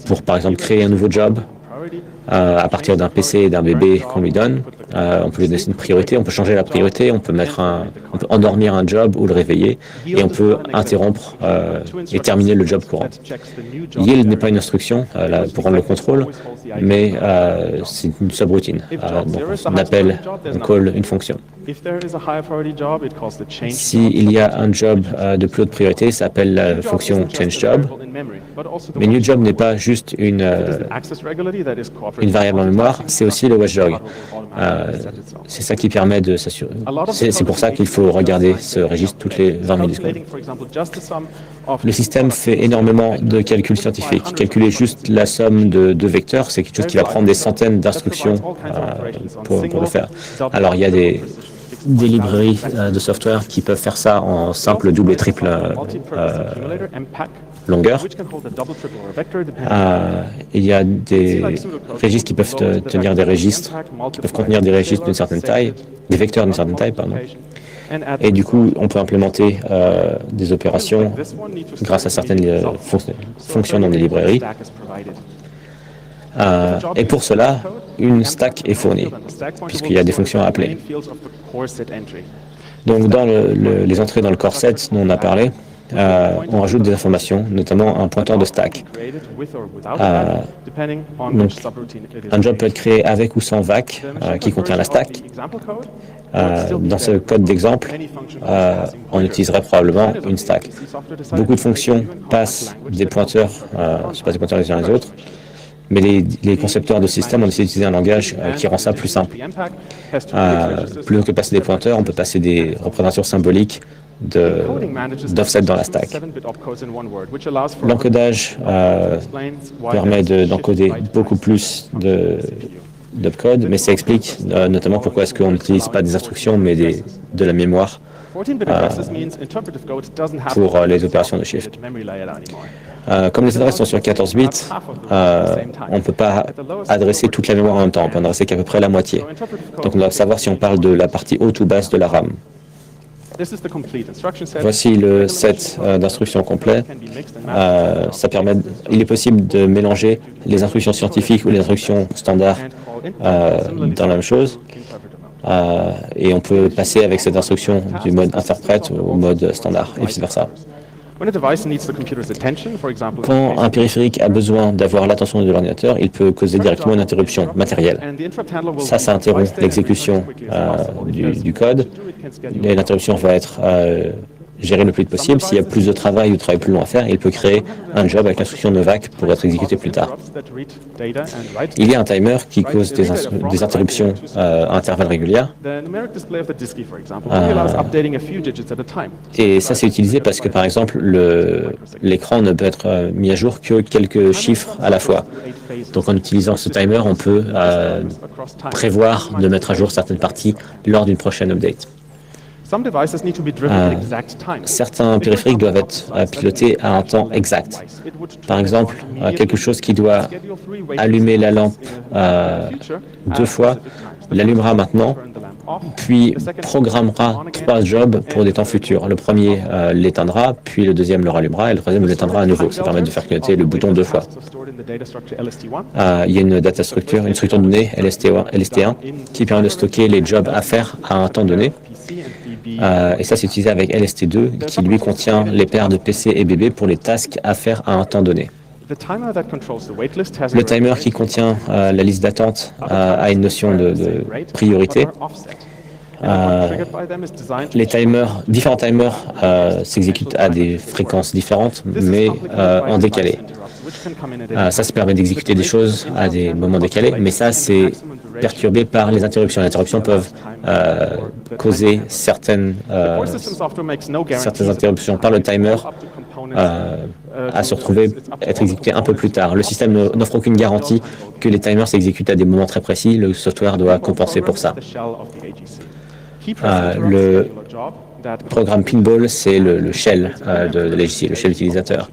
pour, par exemple, créer un nouveau job à partir d'un PC et d'un bébé qu'on lui donne. On peut lui donner une priorité, on peut changer la priorité, on peut endormir un job ou le réveiller et on peut interrompre et terminer le job courant. Yield n'est pas une instruction pour rendre le contrôle, mais c'est une subroutine. Donc on call une fonction. S'il y a un job de plus haute priorité, ça s'appelle la fonction changeJob. Mais newJob n'est pas juste une variable en mémoire, c'est aussi le watchdog. C'est ça qui permet de s'assurer. C'est pour ça qu'il faut regarder ce registre toutes les 20 millisecondes. Le système fait énormément de calculs scientifiques. Calculer juste la somme de deux vecteurs, c'est quelque chose qui va prendre des centaines d'instructions pour le faire. Alors, il y a des librairies de software qui peuvent faire ça en simple, double et triple longueur. Il y a des registres qui peuvent tenir des registres, qui peuvent contenir des registres d'une certaine taille, des vecteurs d'une certaine taille, pardon. Et du coup, on peut implémenter des opérations grâce à certaines fonctions dans des librairies. Et pour cela, une stack est fournie, puisqu'il y a des fonctions à appeler. Donc, dans les entrées dans le core set dont on a parlé, on rajoute des informations, notamment un pointeur de stack. Donc, un job peut être créé avec ou sans VAC qui contient la stack. Dans ce code d'exemple, on utiliserait probablement une stack. Beaucoup de fonctions passent des pointeurs, je passe des pointeurs les uns les autres, mais les concepteurs de système ont décidé d'utiliser un langage qui rend ça plus simple. Plutôt que de passer des pointeurs, on peut passer des représentations symboliques d'offset dans la stack. L'encodage permet d'encoder beaucoup plus de code, mais ça explique notamment pourquoi est-ce qu'on n'utilise pas des instructions mais de la mémoire pour les opérations de shift. Comme les adresses sont sur 14 bits, on ne peut pas adresser toute la mémoire en même temps, on peut en adresser qu'à peu près la moitié. Donc on doit savoir si on parle de la partie haute ou basse de la RAM. Voici le set d'instructions complet. Il est possible de mélanger les instructions scientifiques ou les instructions standards dans la même chose. Et on peut passer avec cette instruction du mode interprète au mode standard et vice-versa. Quand un périphérique a besoin d'avoir l'attention de l'ordinateur, il peut causer directement une interruption matérielle. Ça interrompt l'exécution du code. Et l'interruption va être gérée le plus vite possible. S'il y a plus de travail ou de travail plus long à faire, il peut créer un job avec l'instruction novac pour être exécuté plus tard. Il y a un timer qui cause des interruptions à intervalles réguliers. Et ça, c'est utilisé parce que, par exemple, l'écran ne peut être mis à jour que quelques chiffres à la fois. Donc, en utilisant ce timer, on peut prévoir de mettre à jour certaines parties lors d'une prochaine update. Certains périphériques doivent être pilotés à un temps exact. Par exemple, quelque chose qui doit allumer la lampe 2 fois, l'allumera maintenant, puis programmera 3 jobs pour des temps futurs. Le premier l'éteindra, puis le deuxième le rallumera, et le troisième l'éteindra à nouveau. Ça permet de faire clignoter le bouton 2 fois. Il y a une data structure, une structure de données LST1 qui permet de stocker les jobs à faire à un temps donné. Et ça, c'est utilisé avec LST2, qui lui contient les paires de PC et BB pour les tasks à faire à un temps donné. Le timer qui contient la liste d'attente a une notion de priorité. Différents timers s'exécutent à des fréquences différentes, mais en décalé. Ça permet d'exécuter des choses à des moments décalés, mais ça, c'est perturbé par les interruptions. Les interruptions peuvent causer certaines interruptions par le timer à se retrouver être exécuté un peu plus tard. Le système n'offre aucune garantie que les timers s'exécutent à des moments très précis. Le software doit compenser pour ça. Le programme Pinball, c'est le shell de l'AGC, le shell utilisateur.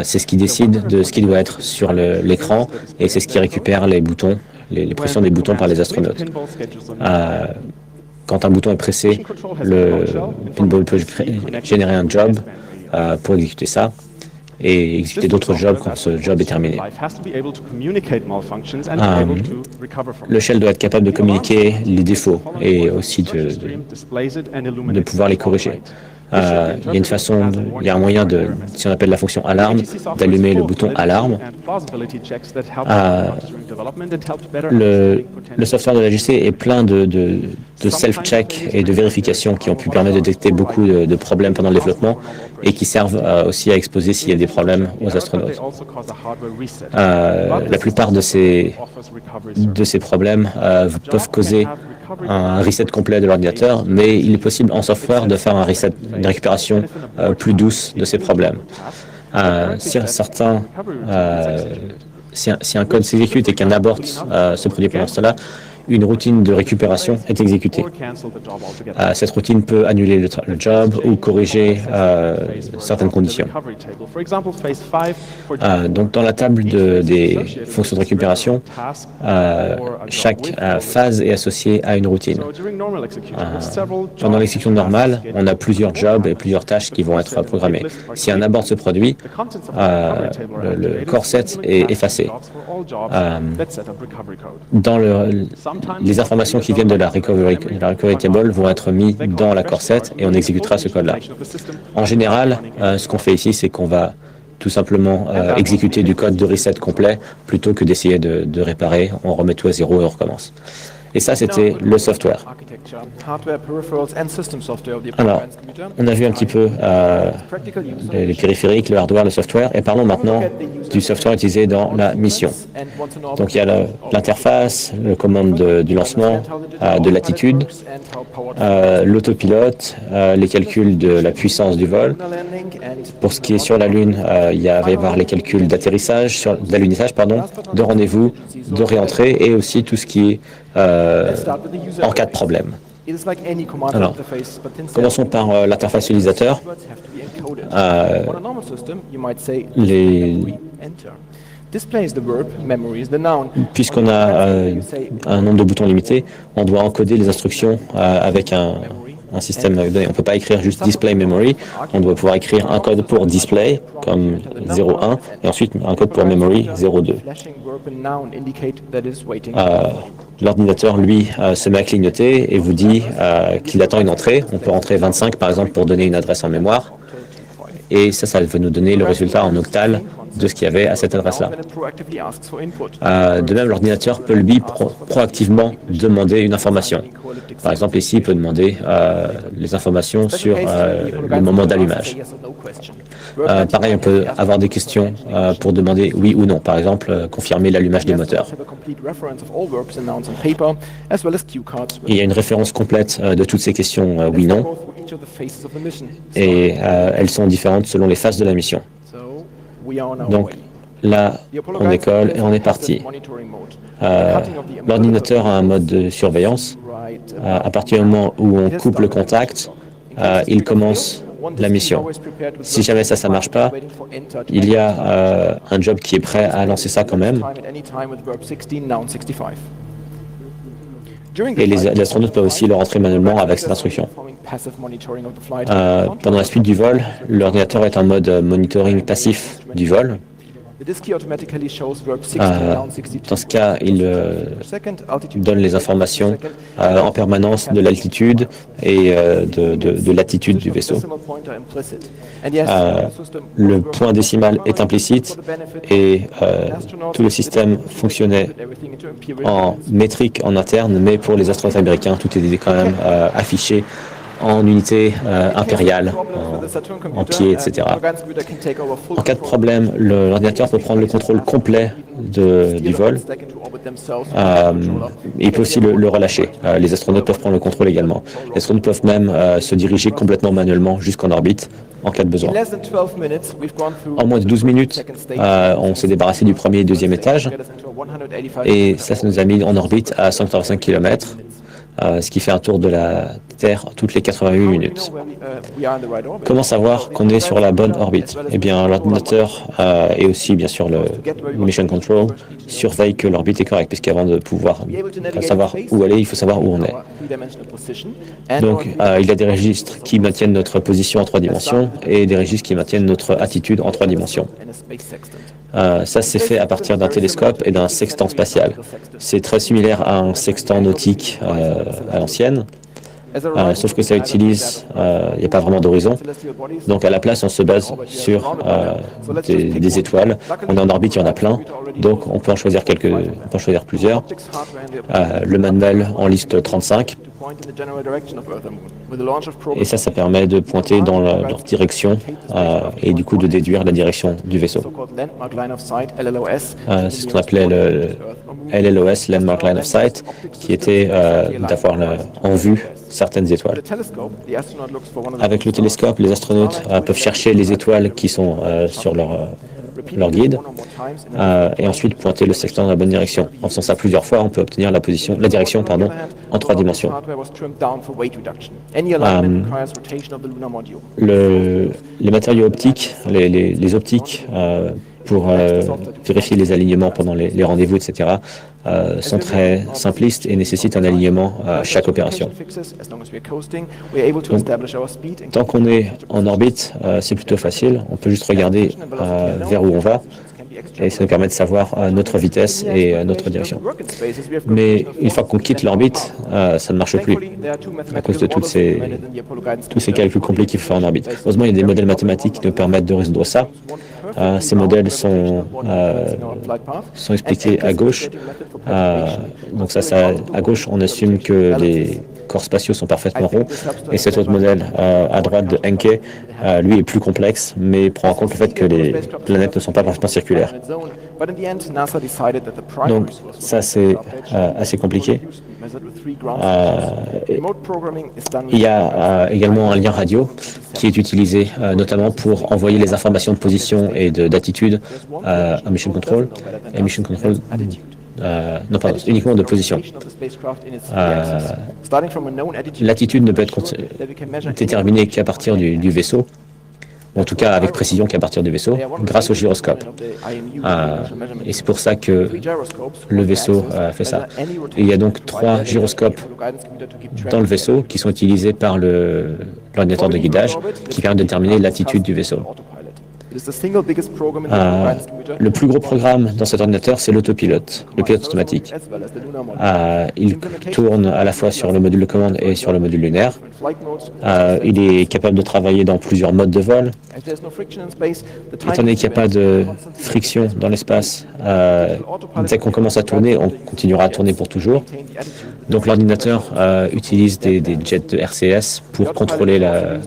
C'est ce qui décide de ce qui doit être sur l'écran et c'est ce qui récupère les boutons, les pressions des boutons par les astronautes. Quand un bouton est pressé, le Pinball peut générer un job pour exécuter ça et exécuter d'autres jobs quand ce job est terminé. Le shell doit être capable de communiquer les défauts et aussi de pouvoir les corriger. Il y a un moyen si on appelle la fonction alarme, d'allumer le bouton alarme. Le software de l'AGC est plein de self-check et de vérifications qui ont pu permettre de détecter beaucoup de problèmes pendant le développement et qui servent aussi à exposer s'il y a des problèmes aux astronautes. La plupart de ces problèmes peuvent causer un reset complet de l'ordinateur, mais il est possible en software de faire une récupération plus douce de ces problèmes. Si un code s'exécute et qu'un abort se produit pendant cela, une routine de récupération est exécutée. Cette routine peut annuler le job ou corriger certaines conditions. Donc, dans la table des fonctions de récupération, chaque phase est associée à une routine. Pendant l'exécution normale, on a plusieurs jobs et plusieurs tâches qui vont être programmées. Si un abort se produit, le core set est effacé. Dans les informations qui viennent de la recovery table vont être mises dans la core set et on exécutera ce code-là. En général, ce qu'on fait ici, c'est qu'on va tout simplement exécuter du code de reset complet plutôt que d'essayer de réparer. On remet tout à zéro et on recommence. Et ça, c'était le software. Alors, on a vu un petit peu les périphériques, le hardware, le software, et parlons maintenant du software utilisé dans la mission. Donc, il y a l'interface, le commande du lancement, de l'attitude, l'autopilote, les calculs de la puissance du vol. Pour ce qui est sur la Lune, il va y avoir les calculs d'atterrissage, d'alunissage, de rendez-vous, de réentrée, et aussi tout ce qui est en cas de problème. Alors, commençons par l'interface utilisateur. Puisqu'on a un nombre de boutons limité, on doit encoder les instructions avec un système donné. On ne peut pas écrire juste display memory, on doit pouvoir écrire un code pour display, comme 0.1, et ensuite un code pour memory, 0.2. L'ordinateur, lui, se met à clignoter et vous dit qu'il attend une entrée. On peut rentrer 25, par exemple, pour donner une adresse en mémoire. Et ça va nous donner le résultat en octal de ce qu'il y avait à cette adresse-là. De même, l'ordinateur peut, lui, proactivement demander une information. Par exemple, ici, il peut demander les informations sur le moment d'allumage. Pareil, on peut avoir des questions pour demander oui ou non. Par exemple, confirmer l'allumage des moteurs. Il y a une référence complète de toutes ces questions oui-non. Et elles sont différentes selon les phases de la mission. Donc là, on décolle et on est parti. L'ordinateur a un mode de surveillance. À partir du moment où on coupe le contact, il commence la mission. Si jamais ça ne marche pas, il y a un job qui est prêt à lancer ça quand même. Et les astronautes peuvent aussi le rentrer manuellement avec cette instruction. Pendant la suite du vol, l'ordinateur est en mode monitoring passif du vol. Dans ce cas, il donne les informations en permanence de l'altitude et de l'attitude du vaisseau. Le point décimal est implicite et tout le système fonctionnait en métrique en interne, mais pour les astronautes américains, tout était quand même affiché en unité impériale, en pieds, etc. En cas de problème, l'ordinateur peut prendre le contrôle complet du vol. Il peut aussi le relâcher. Les astronautes peuvent prendre le contrôle également. Les astronautes peuvent même se diriger complètement manuellement jusqu'en orbite en cas de besoin. En moins de 12 minutes, on s'est débarrassé du premier et deuxième étage et ça nous a mis en orbite à 185 km. Ce qui fait un tour de la Terre toutes les 88 minutes. Comment savoir qu'on est sur la bonne orbite? Eh bien, l'ordinateur et aussi, bien sûr, le Mission Control surveille que l'orbite est correcte, puisqu'avant de pouvoir savoir où aller, il faut savoir où on est. Donc, il y a des registres qui maintiennent notre position en 3 dimensions et des registres qui maintiennent notre attitude en 3 dimensions. Ça, c'est fait à partir d'un télescope et d'un sextant spatial. C'est très similaire à un sextant nautique à l'ancienne, sauf que ça utilise, il n'y a pas vraiment d'horizon. Donc à la place, on se base sur des étoiles. On est en orbite, il y en a plein, donc on peut en choisir plusieurs. Le manuel en liste 35. Et ça permet de pointer dans leur direction et du coup de déduire la direction du vaisseau. C'est ce qu'on appelait le LLOS, Landmark Line of Sight, qui était d'avoir en vue certaines étoiles. Avec le télescope, les astronautes peuvent chercher les étoiles qui sont sur leur guide et ensuite pointer le sextant dans la bonne direction. En faisant ça plusieurs fois, on peut obtenir la direction en 3 dimensions. Les matériaux optiques, les optiques pour vérifier les alignements pendant les rendez-vous, etc., sont très simplistes et nécessitent un alignement à chaque opération. Donc, tant qu'on est en orbite, c'est plutôt facile. On peut juste regarder vers où on va et ça nous permet de savoir notre vitesse et notre direction. Mais une fois qu'on quitte l'orbite, ça ne marche plus à cause de tous ces calculs compliqués qu'il faut faire en orbite. Heureusement, il y a des modèles mathématiques qui nous permettent de résoudre ça. Ces modèles sont expliqués à gauche. Donc à gauche, on assume que les corps spatiaux sont parfaitement ronds. Et cet autre modèle à droite de Encke, lui est plus complexe, mais prend en compte le fait que les planètes ne sont pas parfaitement circulaires. Donc ça, c'est assez compliqué. Il y a également un lien radio qui est utilisé notamment pour envoyer les informations de position et d'attitude à Mission Control. Et Mission Control, non, pardon, uniquement de position. L'attitude ne peut être déterminée qu'à partir du vaisseau, en tout cas avec précision qu'à partir du vaisseau, grâce au gyroscope. Et c'est pour ça que le vaisseau fait ça. Et il y a donc 3 gyroscopes dans le vaisseau qui sont utilisés par l'ordinateur de guidage qui permet de déterminer l'attitude du vaisseau. Le plus gros programme dans cet ordinateur, c'est l'autopilote, le pilote automatique. Il tourne à la fois sur le module de commande et sur le module lunaire. Il est capable de travailler dans plusieurs modes de vol. Étant donné qu'il n'y a pas de friction dans l'espace, dès qu'on commence à tourner, on continuera à tourner pour toujours. Donc l'ordinateur utilise des jets de RCS pour contrôler la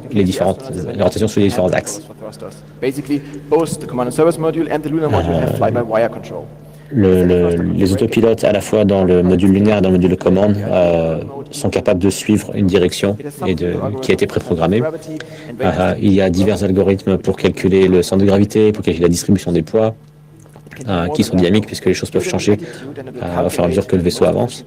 rotation sur les différents axes. Les autopilotes, à la fois dans le module lunaire et dans le module de commande, sont capables de suivre une direction qui a été préprogrammée. Il y a divers algorithmes pour calculer le centre de gravité, pour calculer la distribution des poids, qui sont dynamiques puisque les choses peuvent changer au fur et à mesure que le vaisseau avance.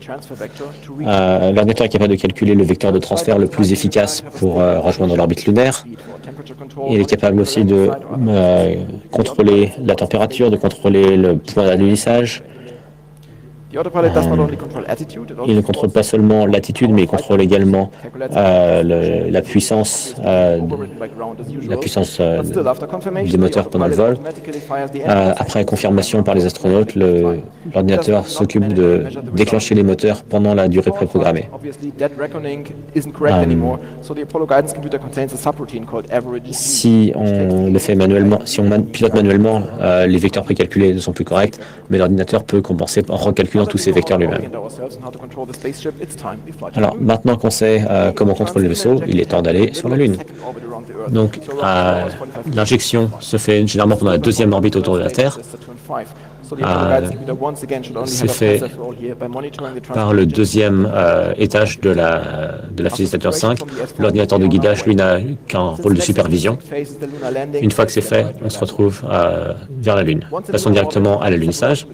L'ordinateur est capable de calculer le vecteur de transfert le plus efficace pour rejoindre l'orbite lunaire. Il est capable aussi de contrôler la température, de contrôler le point d'alunissage. Il ne contrôle pas seulement l'attitude, mais il contrôle également la puissance des moteurs pendant le vol. Après confirmation par les astronautes, l'ordinateur s'occupe de déclencher les moteurs pendant la durée préprogrammée. Si on le fait manuellement, si on pilote manuellement, les vecteurs précalculés ne sont plus corrects, mais l'ordinateur peut compenser en recalculant tous ces vecteurs lui-même. Alors, maintenant qu'on sait comment contrôler le vaisseau, il est temps d'aller sur la Lune. Donc, l'injection se fait généralement pendant la deuxième orbite autour de la Terre. C'est fait par le deuxième étage de la fusée Saturn V. L'ordinateur de guidage, lui, n'a qu'un rôle de supervision. Une fois que c'est fait, on se retrouve vers la Lune. Passons directement à l'alunissage.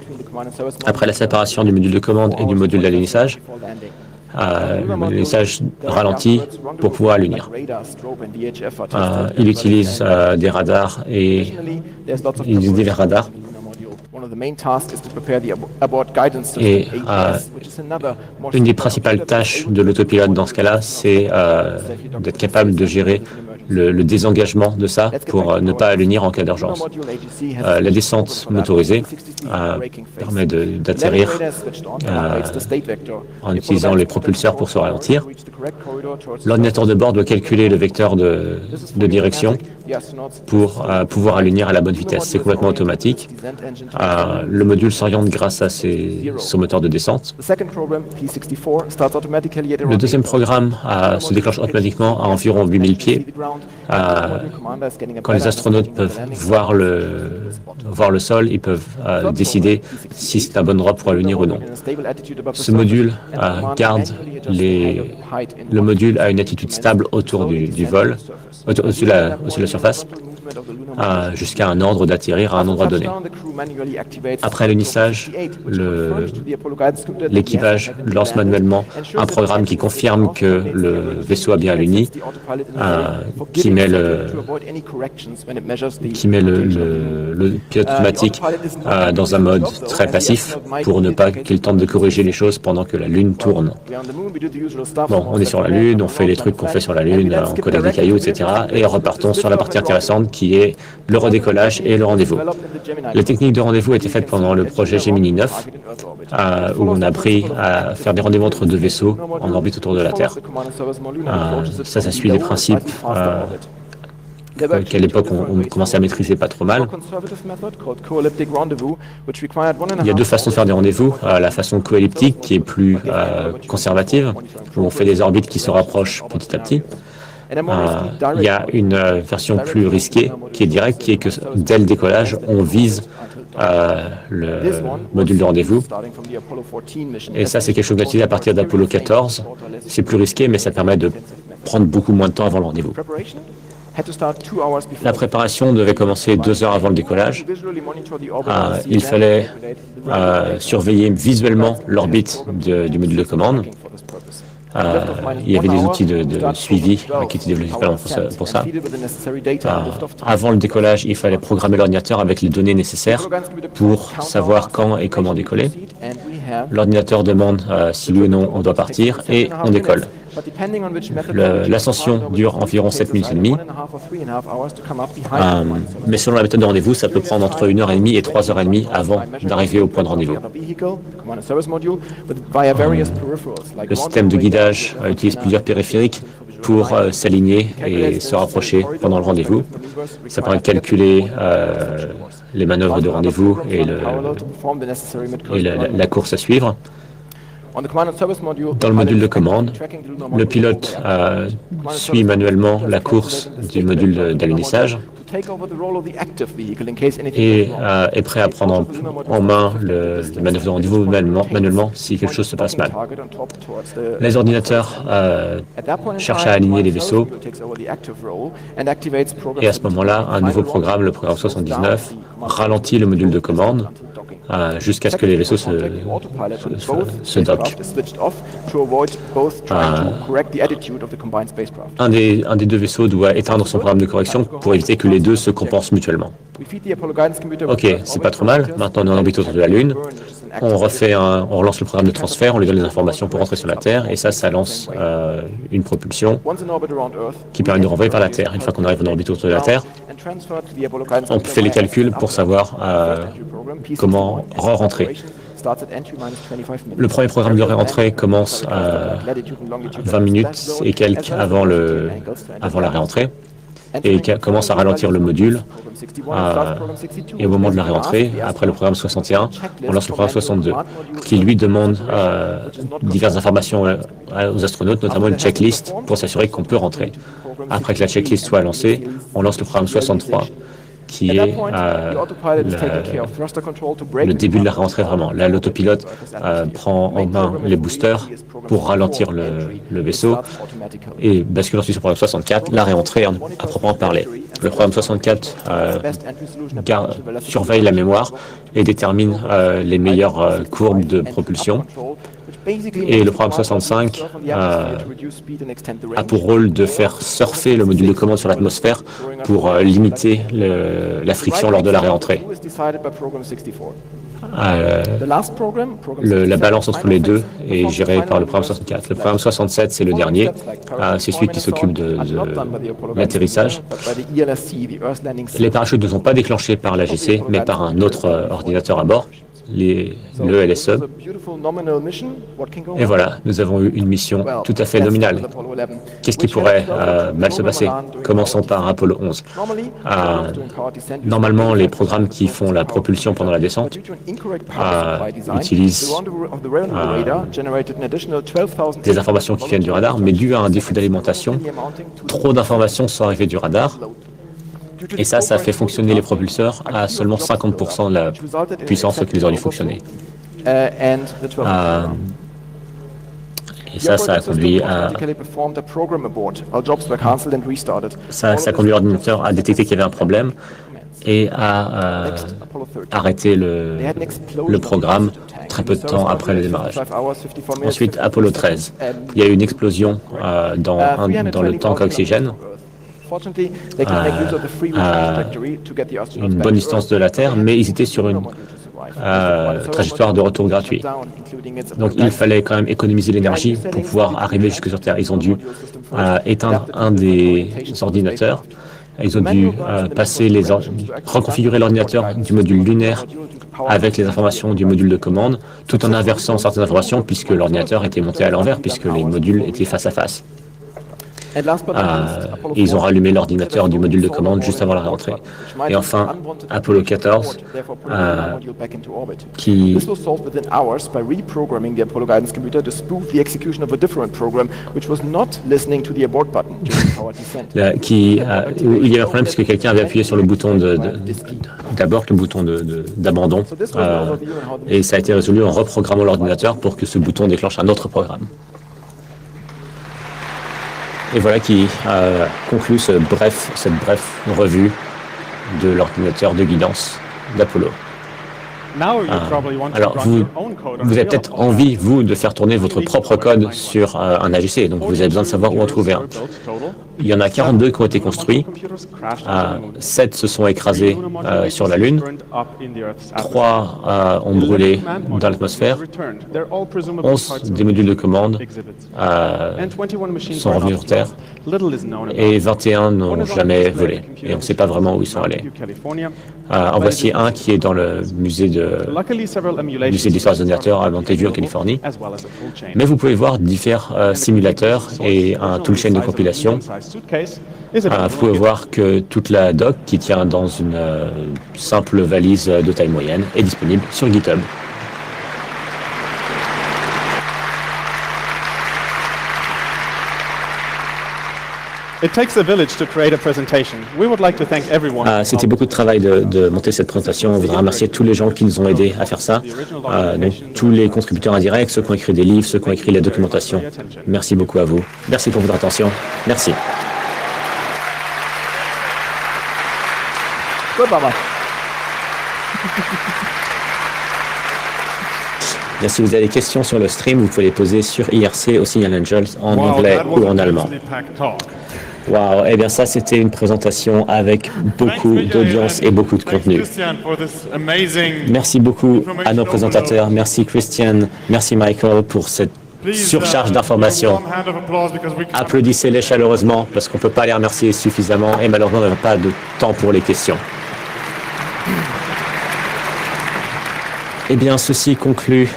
Après la séparation du module de commande et du module d'alunissage, l'alunissage ralentit pour pouvoir allunir. Il utilise des radars et divers radars. Et une des principales tâches de l'autopilote dans ce cas-là, c'est d'être capable de gérer le désengagement de ça pour ne pas allunir en cas d'urgence. La descente motorisée permet d'atterrir en utilisant les propulseurs pour se ralentir. L'ordinateur de bord doit calculer le vecteur de direction pour pouvoir allunir à la bonne vitesse. C'est complètement automatique. Le module s'oriente grâce à son moteur de descente. Le deuxième programme se déclenche automatiquement à environ 8000 pieds. Quand les astronautes peuvent voir le sol, ils peuvent décider si c'est un bon endroit pour allunir ou non. Ce module le module a une attitude stable autour du vol, au-dessus de la surface, jusqu'à un ordre d'atterrir à un endroit donné. Après l'unissage, l'équipage lance manuellement un programme qui confirme que le vaisseau a bien alluni, qui met le pilote automatique dans un mode très passif pour ne pas qu'il tente de corriger les choses pendant que la Lune tourne. Bon, on est sur la Lune, on fait les trucs qu'on fait sur la Lune, on collecte des cailloux, etc. Et repartons sur la partie intéressante qui est le redécollage et le rendez-vous. La technique de rendez-vous a été faite pendant le projet Gemini 9, où on a appris à faire des rendez-vous entre deux vaisseaux en orbite autour de la Terre. Ça suit des principes qu'à l'époque on commençait à maîtriser pas trop mal. Il y a deux façons de faire des rendez-vous. La façon coelliptique qui est plus conservative, où on fait des orbites qui se rapprochent petit à petit. Il y a une version plus risquée qui est directe, qui est que dès le décollage, on vise le module de rendez-vous. Et ça, c'est quelque chose utilisé à partir d'Apollo 14. C'est plus risqué, mais ça permet de prendre beaucoup moins de temps avant le rendez-vous. La préparation devait commencer 2 heures avant le décollage. Il fallait surveiller visuellement l'orbite du module de commande. Il y avait des outils de suivi qui étaient développés pour ça. Avant le décollage, il fallait programmer l'ordinateur avec les données nécessaires pour savoir quand et comment décoller. L'ordinateur demande si oui ou non on doit partir et on décolle. L'ascension dure environ 7 minutes et demie, mais selon la méthode de rendez-vous, ça peut prendre entre 1h30 et 3h30 avant d'arriver au point de rendez-vous. Le système de guidage utilise plusieurs périphériques pour s'aligner et se rapprocher pendant le rendez-vous. Ça permet de calculer les manœuvres de rendez-vous et la course à suivre. Dans le module de commande, le pilote suit manuellement la course du module d'alunissage et est prêt à prendre en main le manœuvre de rendez-vous manuellement si quelque chose se passe mal. Les ordinateurs cherchent à aligner les vaisseaux et à ce moment-là, un nouveau programme, le programme 79, ralentit le module de commande jusqu'à ce que les vaisseaux se dockent. Un des deux vaisseaux doit éteindre son programme de correction pour éviter que les deux se compensent mutuellement. Ok, c'est pas trop mal. Maintenant, on est en orbite autour de la Lune. On relance le programme de transfert, on lui donne les informations pour rentrer sur la Terre, et ça lance une propulsion qui permet de renvoyer vers la Terre. Une fois qu'on arrive en orbite autour de la Terre, on fait les calculs pour savoir comment re-rentrer. Le premier programme de réentrée commence 20 minutes et quelques avant la réentrée et commence à ralentir le module. Et au moment de la réentrée, après le programme 61, on lance le programme 62, qui lui demande diverses informations aux astronautes, notamment une checklist pour s'assurer qu'on peut rentrer. Après que la checklist soit lancée, on lance le programme 63, qui est le début de la rentrée vraiment. Là, l'autopilote prend en main les boosters pour ralentir le vaisseau et bascule ensuite sur le programme 64, la réentrée à proprement parler. Le programme 64 surveille la mémoire et détermine les meilleures courbes de propulsion. Et le programme 65 a pour rôle de faire surfer le module de commande sur l'atmosphère pour limiter la friction lors de la réentrée. La balance entre les deux est gérée par le programme 64. Le programme 67, c'est le dernier. C'est celui qui s'occupe de l'atterrissage. Les parachutes ne sont pas déclenchés par l'AGC, mais par un autre ordinateur à bord, le LSE. Et voilà, nous avons eu une mission tout à fait nominale. Qu'est-ce qui pourrait mal se passer? Commençons par Apollo 11. Normalement, les programmes qui font la propulsion pendant la descente utilisent des informations qui viennent du radar, mais dû à un défaut d'alimentation, trop d'informations sont arrivées du radar. Et ça fait fonctionner les propulseurs à seulement 50% de la puissance qu'ils auraient dû fonctionner. Et ça a conduit l'ordinateur à détecter qu'il y avait un problème et à arrêter le programme très peu de temps après le démarrage. Ensuite, Apollo 13. Il y a eu une explosion dans le tank à oxygène. À une bonne distance de la Terre, mais ils étaient sur une trajectoire de retour gratuit. Donc il fallait quand même économiser l'énergie pour pouvoir arriver jusque sur Terre. Ils ont dû éteindre un des ordinateurs Ils ont dû reconfigurer l'ordinateur du module lunaire avec les informations du module de commande, tout en inversant certaines informations puisque l'ordinateur était monté à l'envers, puisque les modules étaient face à face. Ils ont rallumé l'ordinateur du module de commande juste avant la rentrée. Et enfin, Apollo 14, qui il y avait un problème parce que quelqu'un avait appuyé sur le bouton d'abord le bouton d'abandon, et ça a été résolu en reprogrammant l'ordinateur pour que ce bouton déclenche un autre programme. Et voilà qui conclut cette brève revue de l'ordinateur de guidance d'Apollo. Alors, vous avez peut-être envie, vous, de faire tourner votre propre code sur un AGC, donc vous avez besoin de savoir où en trouver un. Il y en a 42 qui ont été construits, 7 se sont écrasés sur la Lune, 3 ont brûlé dans l'atmosphère, 11 des modules de commande sont revenus sur Terre, et 21 n'ont jamais volé, et on ne sait pas vraiment où ils sont allés. En voici un qui est dans le musée d'histoire des ordinateurs à Mountain View en Californie. Mais vous pouvez voir différents simulateurs et un toolchain de compilation. Vous pouvez voir que toute la doc qui tient dans une simple valise de taille moyenne est disponible sur GitHub. C'était beaucoup de travail de monter cette présentation. On voudrait remercier tous les gens qui nous ont aidés à faire ça. Donc, tous les contributeurs indirects, ceux qui ont écrit des livres, ceux qui ont écrit la documentation. Merci beaucoup à vous. Merci pour votre attention. Merci. Bien, si vous avez des questions sur le stream, vous pouvez les poser sur IRC au Signal Angels en anglais ou en allemand. Wow, eh bien ça c'était une présentation avec beaucoup d'audience et beaucoup de contenu. Merci beaucoup à nos présentateurs, merci Christian, merci Michael pour cette surcharge d'informations. Applaudissez-les chaleureusement parce qu'on ne peut pas les remercier suffisamment et malheureusement on n'a pas de temps pour les questions. Eh bien ceci conclut